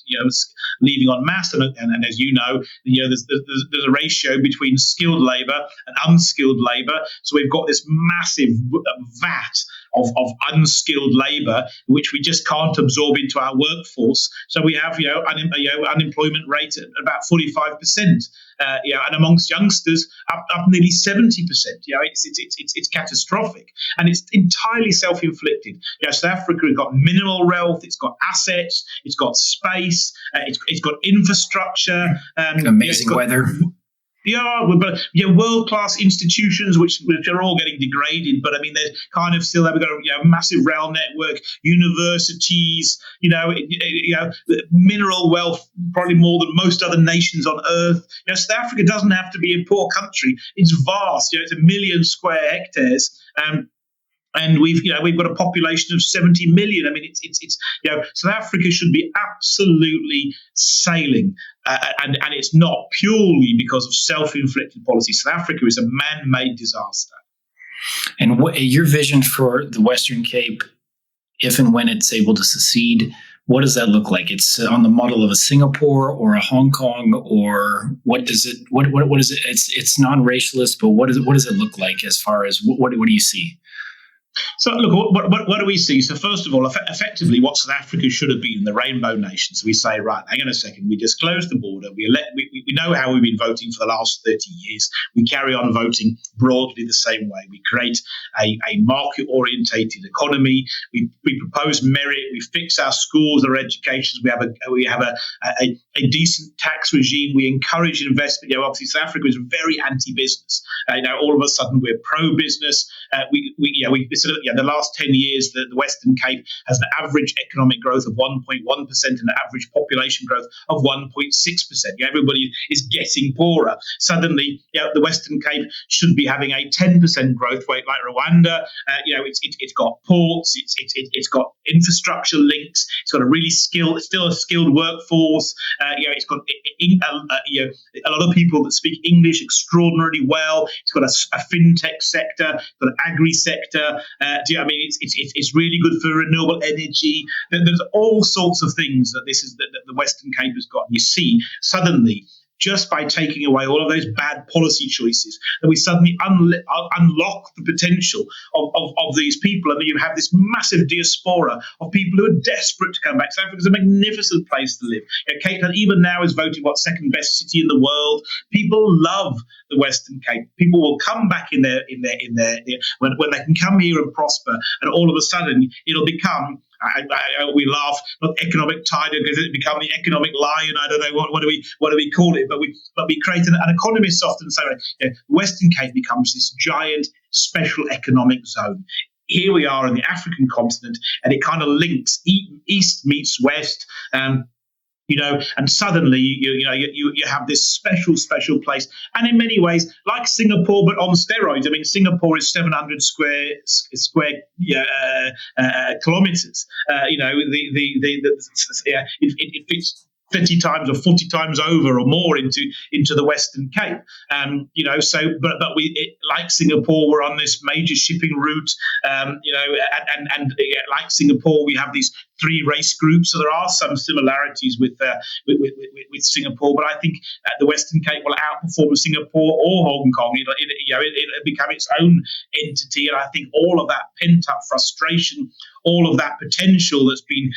leaving en masse, and as there's a ratio between skilled labour and unskilled labour. So we've got this massive vat of unskilled labour which we just can't absorb into our workforce. So we have unemployment rate at about 45%. And amongst youngsters, up nearly 70%. It's catastrophic, and it's entirely self-inflicted. South Africa has got minimal wealth, it's got assets, it's got space, it's got infrastructure, amazing weather. World-class institutions which are all getting degraded, but I mean they're kind of still there. We've got a massive rail network, universities, mineral wealth, probably more than most other nations on earth. South Africa doesn't have to be a poor country. It's vast. It's 1 million square hectares. And we've got a population of 70 million. I mean, it's South Africa should be absolutely sailing, and it's not purely because of self-inflicted policy. South Africa is a man-made disaster. And what your vision for the Western Cape, if and when it's able to secede, what does that look like? It's on the model of a Singapore or a Hong Kong, or what does it? What is it? It's non-racialist, but what does it look like as far as what do you see? So, look, what do we see? So, first of all, effectively, what South Africa should have been, the rainbow nation. So we say, right, hang on a second, we just close the border. We know how we've been voting for the last 30 years. We carry on voting broadly the same way. We create a market-orientated economy. We propose merit. We fix our schools, our educations. We have a decent tax regime. We encourage investment. Obviously, South Africa is very anti-business. All of a sudden, we're pro-business. The last 10 years, the Western Cape has an average economic growth of 1.1% and an average population growth of 1.6%. Everybody is getting poorer. Suddenly, the Western Cape should be having a 10% growth rate like Rwanda. It's got ports, it's got infrastructure links, it's got still a skilled workforce. It's got a lot of people that speak English extraordinarily well. It's got a fintech sector, it's got an agri sector. It's really good for renewable energy. There's all sorts of things that the Western Cape has got. And you see, suddenly, just by taking away all of those bad policy choices, that we suddenly unlock the potential of these people. And then you have this massive diaspora of people who are desperate to come back. South Africa is a magnificent place to live. Cape Town, even now, is voted second best city in the world. People love the Western Cape. People will come back when they can come here and prosper, and all of a sudden it'll become. We laugh, not economic tiger, because it become the economic lion. I don't know what do we call it, but we create an economist often say Western Cape becomes this giant special economic zone. Here we are in the African continent, and it kind of links east meets west. And suddenly you have this special place, and in many ways like Singapore, but on steroids. I mean, Singapore is 700 square kilometers. It fits 30 times or 40 times over or more into the Western Cape. But like Singapore, we're on this major shipping route, and like Singapore, we have these 3 race groups. So there are some similarities with Singapore, but I think the Western Cape will outperform Singapore or Hong Kong. It'll become its own entity, and I think all of that pent up frustration, all of that potential that's been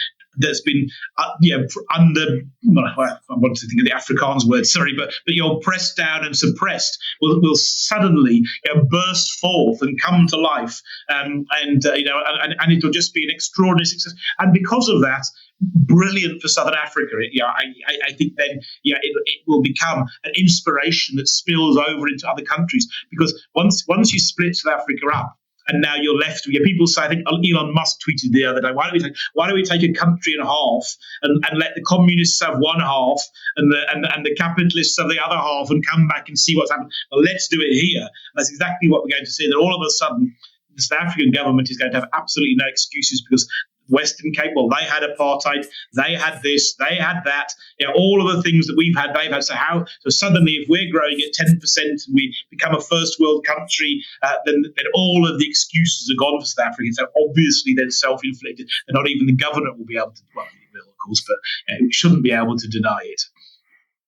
under. I want to think of the Afrikaans word. Sorry, but you're pressed down and suppressed will suddenly burst forth and come to life, and it'll just be an extraordinary success. And because of that, brilliant for Southern Africa. I think then it will become an inspiration that spills over into other countries, because once you split South Africa up, and now you're left with people say, I think Elon Musk tweeted the other day, why don't we take a country in half and let the communists have one half and the capitalists have the other half, and come back and see what's happened. Well, let's do it here. And that's exactly what we're going to see, that all of a sudden the South African government is going to have absolutely no excuses, because Western Cape, well, they had apartheid, they had this, they had that, all of the things that we've had, they've had. So suddenly, if we're growing at 10% and we become a first world country, then all of the excuses are gone for South Africa. So obviously, they're self-inflicted, and not even the government will be able to. Well, they will, of course, but we shouldn't be able to deny it.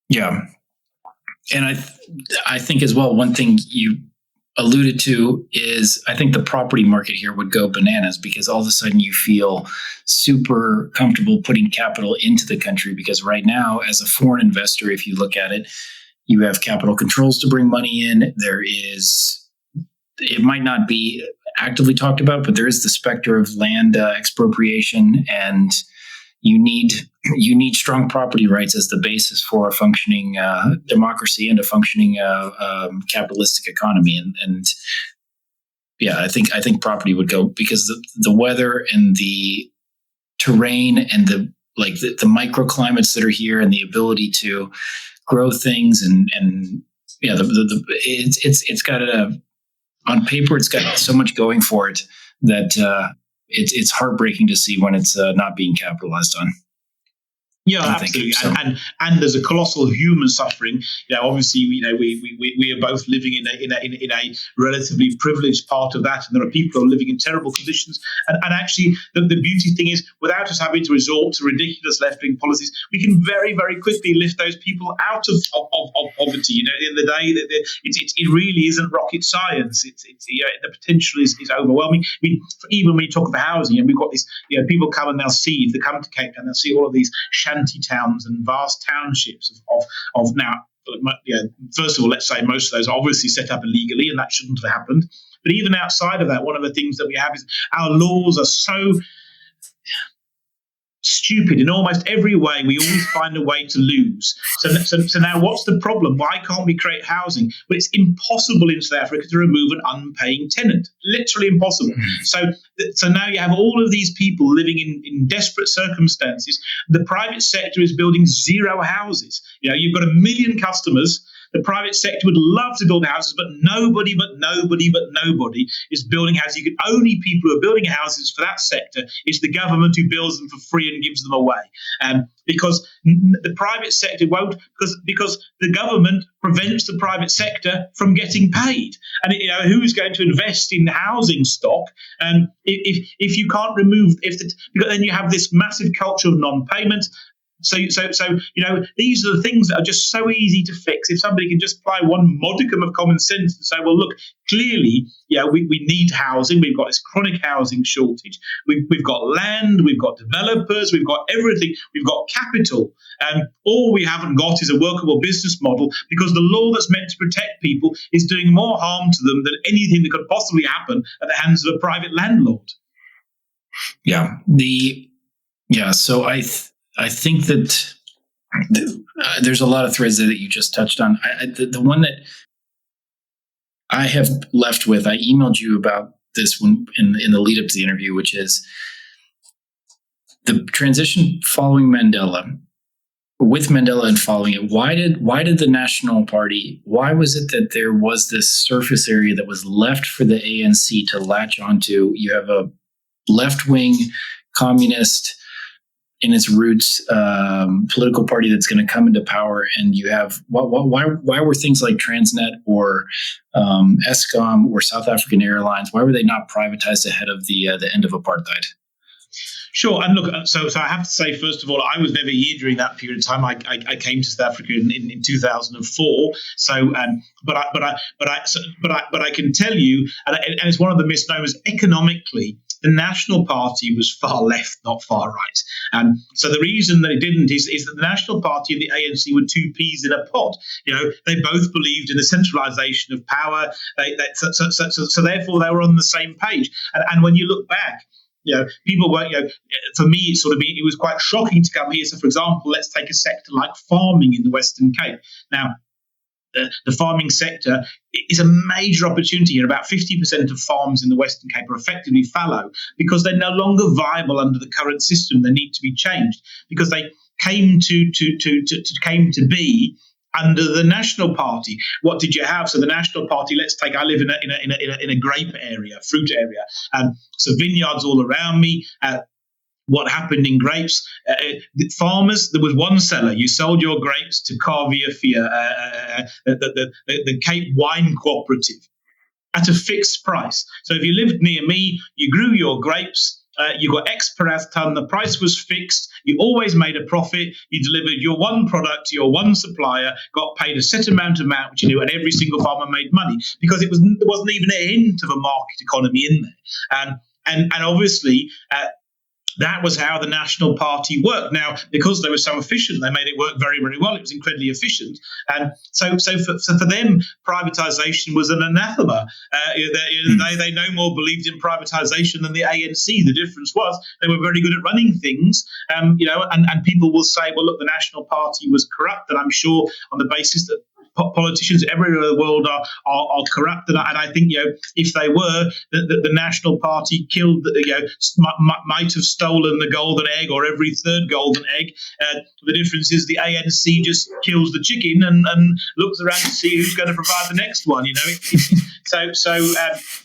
Yeah, and I think as well, one thing you alluded to is I think the property market here would go bananas, because all of a sudden you feel super comfortable putting capital into the country, because right now, as a foreign investor, if you look at it, you have capital controls to bring money in. It might not be actively talked about, but there is the specter of land expropriation, and you need strong property rights as the basis for a functioning democracy and a functioning capitalistic economy. And yeah, I think property would go, because the weather and the terrain and the microclimates that are here, and the ability to grow things, and it's got on paper, it's got so much going for it that it's heartbreaking to see when it's not being capitalized on. Yeah, absolutely, and there's a colossal human suffering. Obviously, we are both living in a relatively privileged part of that, and there are people who are living in terrible conditions. And actually, the beauty thing is, without us having to resort to ridiculous left-wing policies, we can very, very quickly lift those people out of poverty. At the end of the day, it really isn't rocket science. The potential is overwhelming. I mean, even when you talk about housing, and we've got this, people come and they'll see, if they come to Cape Town, they'll see all of these shanty towns and vast townships of now. First of all, let's say most of those are obviously set up illegally, and that shouldn't have happened. But even outside of that, one of the things that we have is our laws are so stupid in almost every way. We always find a way to lose. So now what's the problem? Why can't we create housing? Well, it's impossible in South Africa to remove an unpaying tenant. Literally impossible. So now you have all of these people living in desperate circumstances. The private sector is building zero houses. You've got 1 million customers. The private sector would love to build houses, but nobody is building houses. Only people who are building houses for that sector is the government, who builds them for free and gives them away. Because the private sector won't, because the government prevents the private sector from getting paid. And who's going to invest in housing stock? If you can't remove, because then you have this massive culture of non-payment. So these are the things that are just so easy to fix. If somebody can just apply one modicum of common sense and say, well, look, clearly, we need housing. We've got this chronic housing shortage. We've got land. We've got developers. We've got everything. We've got capital. All we haven't got is a workable business model, because the law that's meant to protect people is doing more harm to them than anything that could possibly happen at the hands of a private landlord. So I think that there's a lot of threads there that you just touched on. The one that I have left with, I emailed you about this one in the lead up to the interview, which is the transition following Mandela. With Mandela and following it, why did the National Party, why was it that there was this surface area that was left for the ANC to latch onto? You have a left-wing communist in its roots political party that's going to come into power, and you have why were things like Transnet or Eskom or South African Airlines, why were they not privatized ahead of the end of apartheid? Sure, and look, so I have to say, first of all, I was never here during that period of time. I came to South Africa in 2004. So, but I can tell you, and it's one of the misnomers economically. The National Party was far left, not far right. So the reason that it didn't is that the National Party and the ANC were two peas in a pod. They both believed in the centralisation of power. So therefore they were on the same page. And when you look back, people were, for me, it was quite shocking to come here. So, for example, let's take a sector like farming in the Western Cape. Now, the farming sector is a major opportunity here. About 50% of farms in the Western Cape are effectively fallow because they're no longer viable under the current system. They need to be changed because they came to be under the National Party. What did you have? So the National Party, I live in a grape area, fruit area. So vineyards all around me. What happened in grapes? The farmers, there was one seller. You sold your grapes to Carvia Fia, the Cape Wine Cooperative, at a fixed price. So if you lived near me, you grew your grapes, you got X per ton, the price was fixed, you always made a profit, you delivered your one product to your one supplier, got paid a set amount, which you knew, and every single farmer made money because there wasn't even a hint of a market economy in there. And obviously, that was how the National Party worked. Now, because they were so efficient, they made it work very, very well. It was incredibly efficient. And so for them, privatization was an anathema. They no more believed in privatization than the ANC. The difference was they were very good at running things, and people will say, well, look, the National Party was corrupt. And I'm sure on the basis that politicians everywhere in the world are corrupt, and I think if they were, the National Party killed, might have stolen the golden egg or every third golden egg. The difference is the ANC just kills the chicken and looks around to see who's going to provide the next one.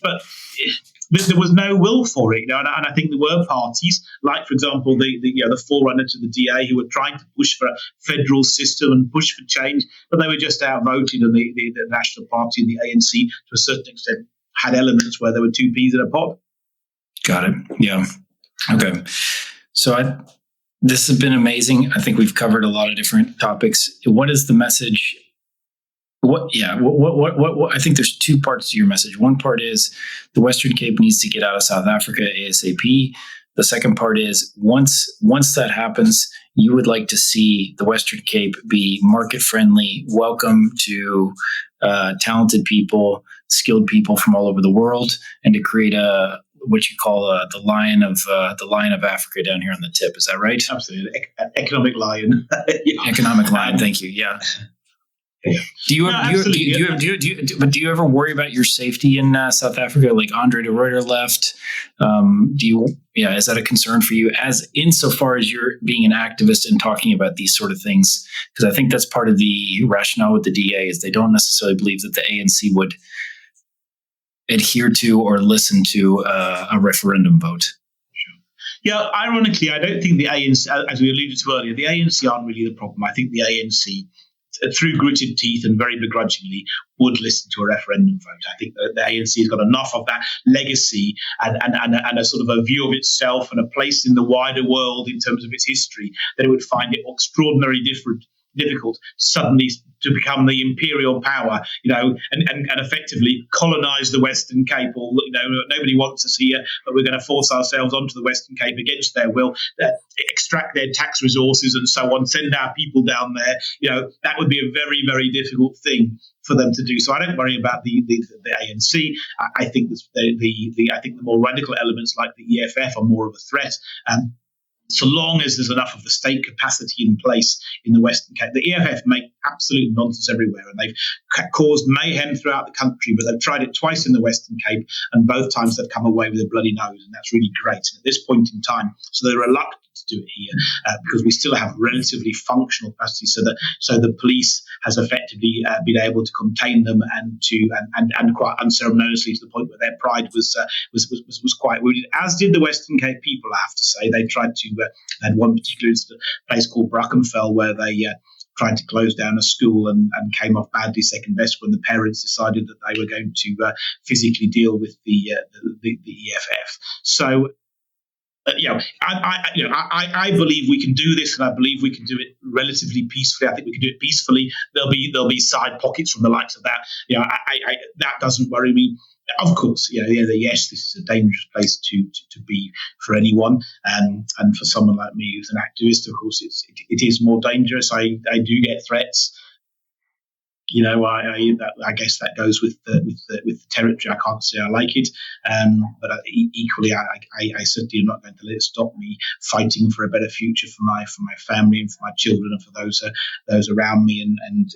But there was no will for it, and I think there were parties, like for example the forerunner to the DA, who were trying to push for a federal system and push for change, but they were just outvoted, and the National Party and the ANC to a certain extent had elements where there were two peas in a pod. Got it. Yeah. Okay. So this has been amazing. I think we've covered a lot of different topics. What is the message? What I think there's two parts to your message. One part is the Western Cape needs to get out of South Africa ASAP. The second part is once that happens, you would like to see the Western Cape be market friendly, welcome to talented people, skilled people from all over the world, and to create what you call the lion of Africa down here on the tip. Is that right? Absolutely, economic lion. Yeah. Economic lion. Thank you. Yeah. Yeah. Do you ever worry about your safety in South Africa? Like Andre de Ruyter left. Is that a concern for you as insofar as you're being an activist and talking about these sort of things? Because I think that's part of the rationale with the DA is they don't necessarily believe that the ANC would adhere to or listen to a referendum vote. Yeah, ironically, I don't think the ANC, as we alluded to earlier, the ANC aren't really the problem. I think the ANC, through gritted teeth and very begrudgingly, would listen to a referendum vote. I think the ANC has got enough of that legacy and a sort of a view of itself and a place in the wider world in terms of its history that it would find it extraordinarily difficult suddenly to become the imperial power, and effectively colonize the Western Cape. Or nobody wants us here, but we're going to force ourselves onto the Western Cape against their will, extract their tax resources and so on, send our people down there. That would be a very, very difficult thing for them to do. So I don't worry about the ANC. I think the more radical elements like the EFF are more of a threat. So long as there's enough of the state capacity in place in the Western Cape. The EFF make absolute nonsense everywhere, and they've caused mayhem throughout the country, but they've tried it twice in the Western Cape, and both times they've come away with a bloody nose, and that's really great. And at this point in time, so they're reluctant to do it here because we still have relatively functional capacity, so the police has effectively been able to contain them and quite unceremoniously to the point where their pride was quite wounded, as did the Western Cape people. I have to say, they tried to had one particular incident, a place called Brackenfell, where they tried to close down a school and came off badly second best when the parents decided that they were going to physically deal with the EFF. So. I believe we can do this, and I believe we can do it relatively peacefully. I think we can do it peacefully. There'll be side pockets from the likes of that. That doesn't worry me. Of course, yes, this is a dangerous place to be for anyone, and for someone like me who's an activist, of course, it is more dangerous. I do get threats. I guess that goes with the territory. I can't say I like it, but equally, I certainly am not going to let it stop me fighting for a better future for my family and for my children and for those around me. And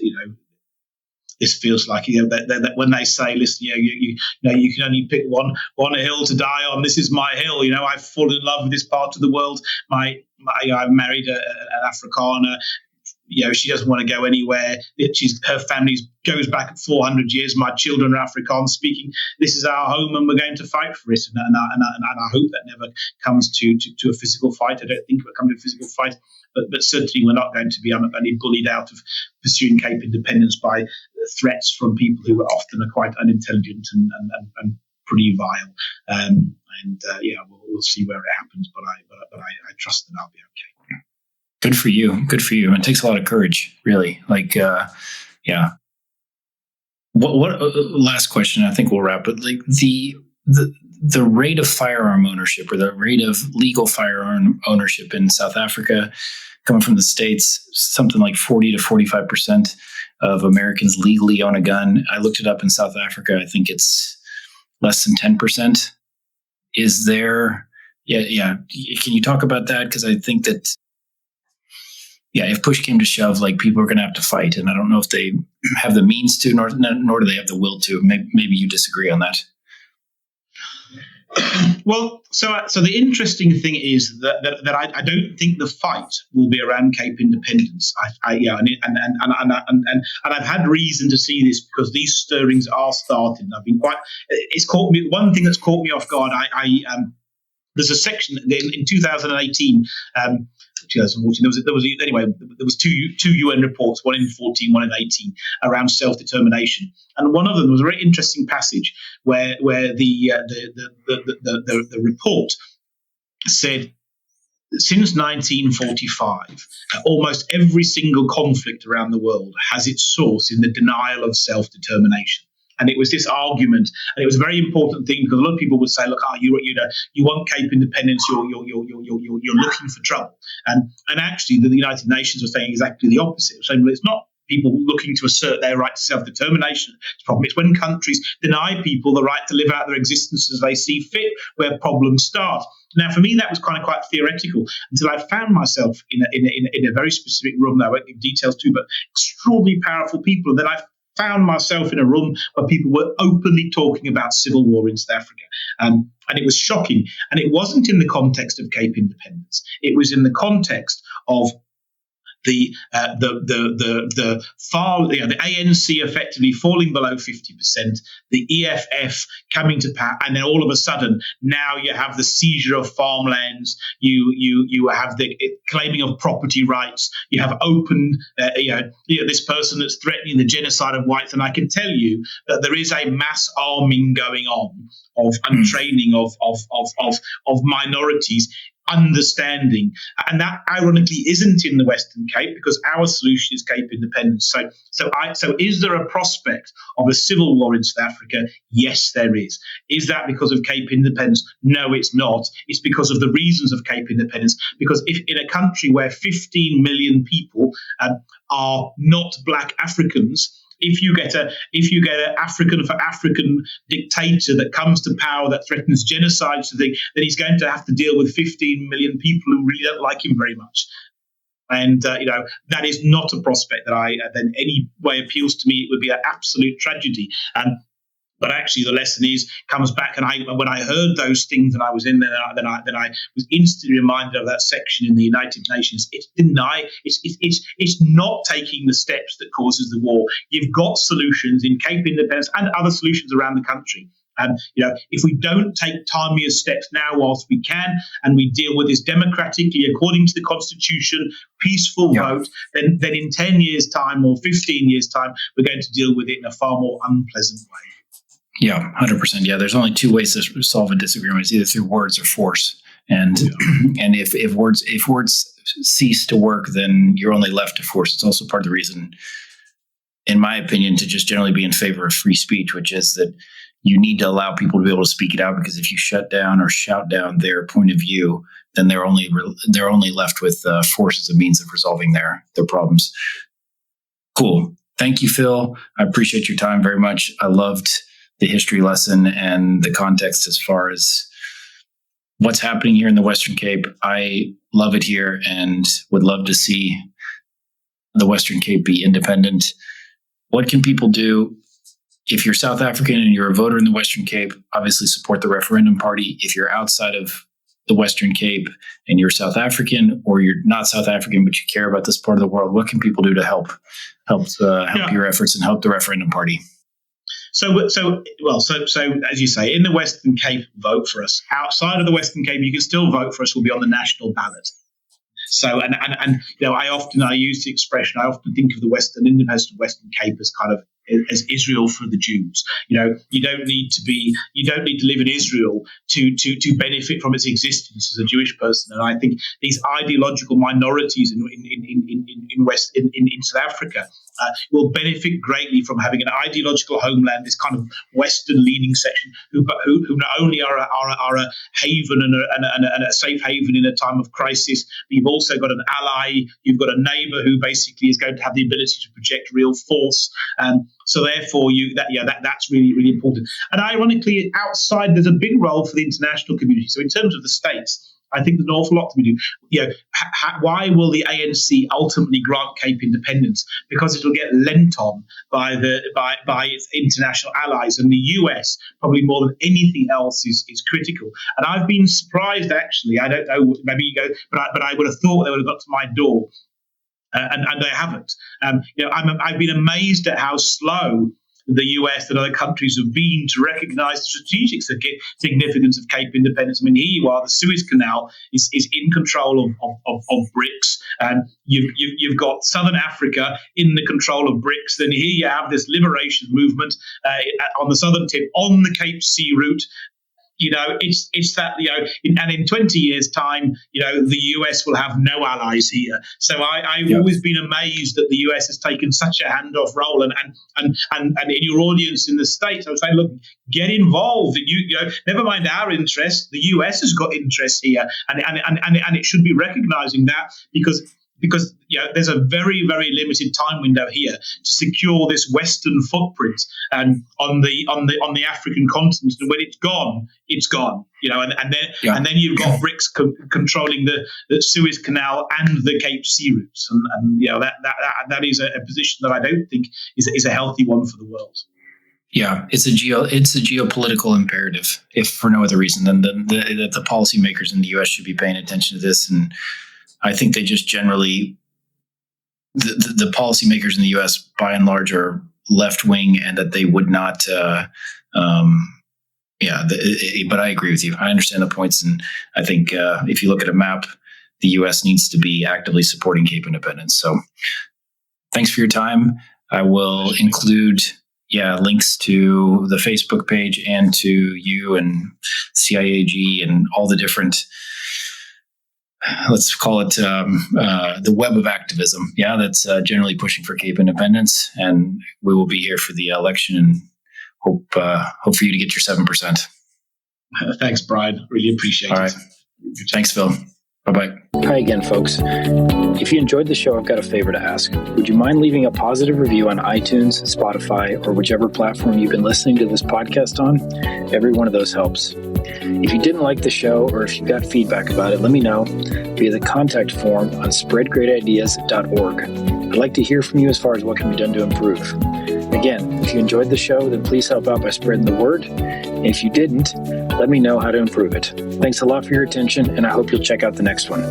this feels like that when they say, listen, you can only pick one hill to die on. This is my hill. I've fallen in love with this part of the world. I've married an Afrikaner. She doesn't want to go anywhere. Her family goes back 400 years. My children are Afrikaans speaking. This is our home, and we're going to fight for it. And I hope that never comes to a physical fight. I don't think it will come to a physical fight, but certainly I'm not going to be bullied out of pursuing Cape independence by threats from people who are often quite unintelligent and pretty vile. We'll see where it happens, but I trust that I'll be okay. Good for you. Good for you. It takes a lot of courage, really. Yeah. What last question? I think we'll wrap it. Like the rate of firearm ownership, or the rate of legal firearm ownership in South Africa, coming from the States, something like 40 to 45% of Americans legally own a gun. I looked it up in South Africa. I think it's less than 10%. Is there? Yeah. Can you talk about that? Because I think that. Yeah, if push came to shove, people are going to have to fight, and I don't know if they have the means to, nor do they have the will to. Maybe you disagree on that. Well, so the interesting thing is that I don't think the fight will be around Cape Independence. And I've had reason to see this because these stirrings are started. And I've been quite. It's caught me. One thing that's caught me off guard. There's a section in 2018. 2014. There was two UN reports, one in 14, one in 18, around self-determination, and one of them was a very interesting passage where the report said, since 1945, almost every single conflict around the world has its source in the denial of self-determination. And it was this argument, and it was a very important thing because a lot of people would say, "Look, you want Cape Independence, you're looking for trouble." And actually, the United Nations were saying exactly the opposite, saying, "Well, it's not people looking to assert their right to self-determination. The problem is when countries deny people the right to live out their existence as they see fit, where problems start." Now, for me, that was kind of quite theoretical until I found myself in a very specific room that I won't give details to, but extraordinarily powerful people. And then I found myself in a room where people were openly talking about civil war in South Africa. And it was shocking. And it wasn't in the context of Cape Independence. It was in the context of the ANC effectively falling below 50%, the EFF coming to power, and then all of a sudden now you have the seizure of farmlands, you have the claiming of property rights, you have open this person that's threatening the genocide of whites, and I can tell you that there is a mass arming going on of untraining of minorities understanding, and that ironically isn't in the Western Cape because our solution is Cape Independence. So is there a prospect of a civil war in South Africa? Yes, there is. Is that because of Cape Independence? No, it's not. It's because of the reasons of Cape Independence. Because if in a country where 15 million people are not Black Africans, if you get an African for African dictator that comes to power that threatens genocide, then he's going to have to deal with 15 million people who really don't like him very much. And that is not a prospect that in any way appeals to me. It would be an absolute tragedy. But actually, the lesson comes back, and when I heard those things, and I was in there, then I was instantly reminded of that section in the United Nations. It's not taking the steps that causes the war. You've got solutions in Cape Independence and other solutions around the country. And if we don't take timelier steps now whilst we can, and we deal with this democratically according to the Constitution, peaceful vote, then in 10 years' time or 15 years' time, we're going to deal with it in a far more unpleasant way. Yeah, 100%. Yeah, there's only two ways to solve a disagreement: it's either through words or force. And and if words cease to work, then you're only left to force. It's also part of the reason, in my opinion, to just generally be in favor of free speech, which is that you need to allow people to be able to speak it out. Because if you shut down or shout down their point of view, then they're only left with force as a means of resolving their problems. Cool. Thank you, Phil. I appreciate your time very much. I loved the history lesson and the context as far as what's happening here in the Western Cape. I love it here and would love to see the Western Cape be independent. What can people do? If you're South African and you're a voter in the Western Cape, obviously support the referendum party. If you're outside of the Western Cape and you're South African, or you're not South African but you care about this part of the world, what can people do to help your efforts and help the referendum party? So as you say, in the Western Cape, vote for us. Outside of the Western Cape, you can still vote for us. We'll be on the national ballot. So, I use the expression. I often think of the independent Western Cape as kind of as Israel for the Jews. You don't need to live in Israel to benefit from its existence as a Jewish person. And I think these ideological minorities in South Africa will benefit greatly from having an ideological homeland, this kind of Western-leaning section, who not only are a haven and a safe haven in a time of crisis, but you've also got an ally, you've got a neighbour who basically is going to have the ability to project real force. So therefore, that's really, really important. And ironically, outside, there's a big role for the international community. So in terms of the states, I think there's an awful lot to be done. Why will the ANC ultimately grant Cape independence? Because it'll get lent on by its international allies, and the US probably more than anything else is critical. And I've been surprised, actually. I don't know, maybe you go, but I would have thought they would have got to my door, and they haven't. I've been amazed at how slow the US and other countries have been to recognise the strategic significance of Cape independence. I mean, here you are, the Suez Canal is in control of BRICS, and you've got Southern Africa in the control of BRICS. Then here you have this liberation movement on the southern tip, on the Cape Sea route. It's that, and in 20 years' time, the US will have no allies here. So I've always been amazed that the US has taken such a handoff role. And in your audience in the States, I would say, look, get involved. Never mind our interest. The US has got interest here, and it should be recognizing that because there's a very, very limited time window here to secure this Western footprint and on the African continent. And when it's gone, it's gone. And then you've got BRICS controlling the Suez Canal and the Cape Sea routes, and that is a position that I don't think is a healthy one for the world. Yeah, it's a geopolitical imperative, if for no other reason than that the policymakers in the U.S. should be paying attention to this. And I think they just generally, the policymakers in the U.S. by and large are left wing, and that they would not. But I agree with you. I understand the points, and I think if you look at a map, the U.S. needs to be actively supporting Cape independence. So, thanks for your time. I will include links to the Facebook page and to you and CIAG and all the different, let's call it the web of activism. Yeah, that's generally pushing for Cape independence. And we will be here for the election, and hope for you to get your 7%. Thanks, Brian. Really appreciate it. All right. Thanks, Phil. Bye-bye. Hi again, folks. If you enjoyed the show, I've got a favor to ask. Would you mind leaving a positive review on iTunes, Spotify, or whichever platform you've been listening to this podcast on? Every one of those helps. If you didn't like the show, or if you've got feedback about it, let me know via the contact form on spreadgreatideas.org. I'd like to hear from you as far as what can be done to improve. Again, if you enjoyed the show, then please help out by spreading the word. And if you didn't, let me know how to improve it. Thanks a lot for your attention, and I hope you'll check out the next one.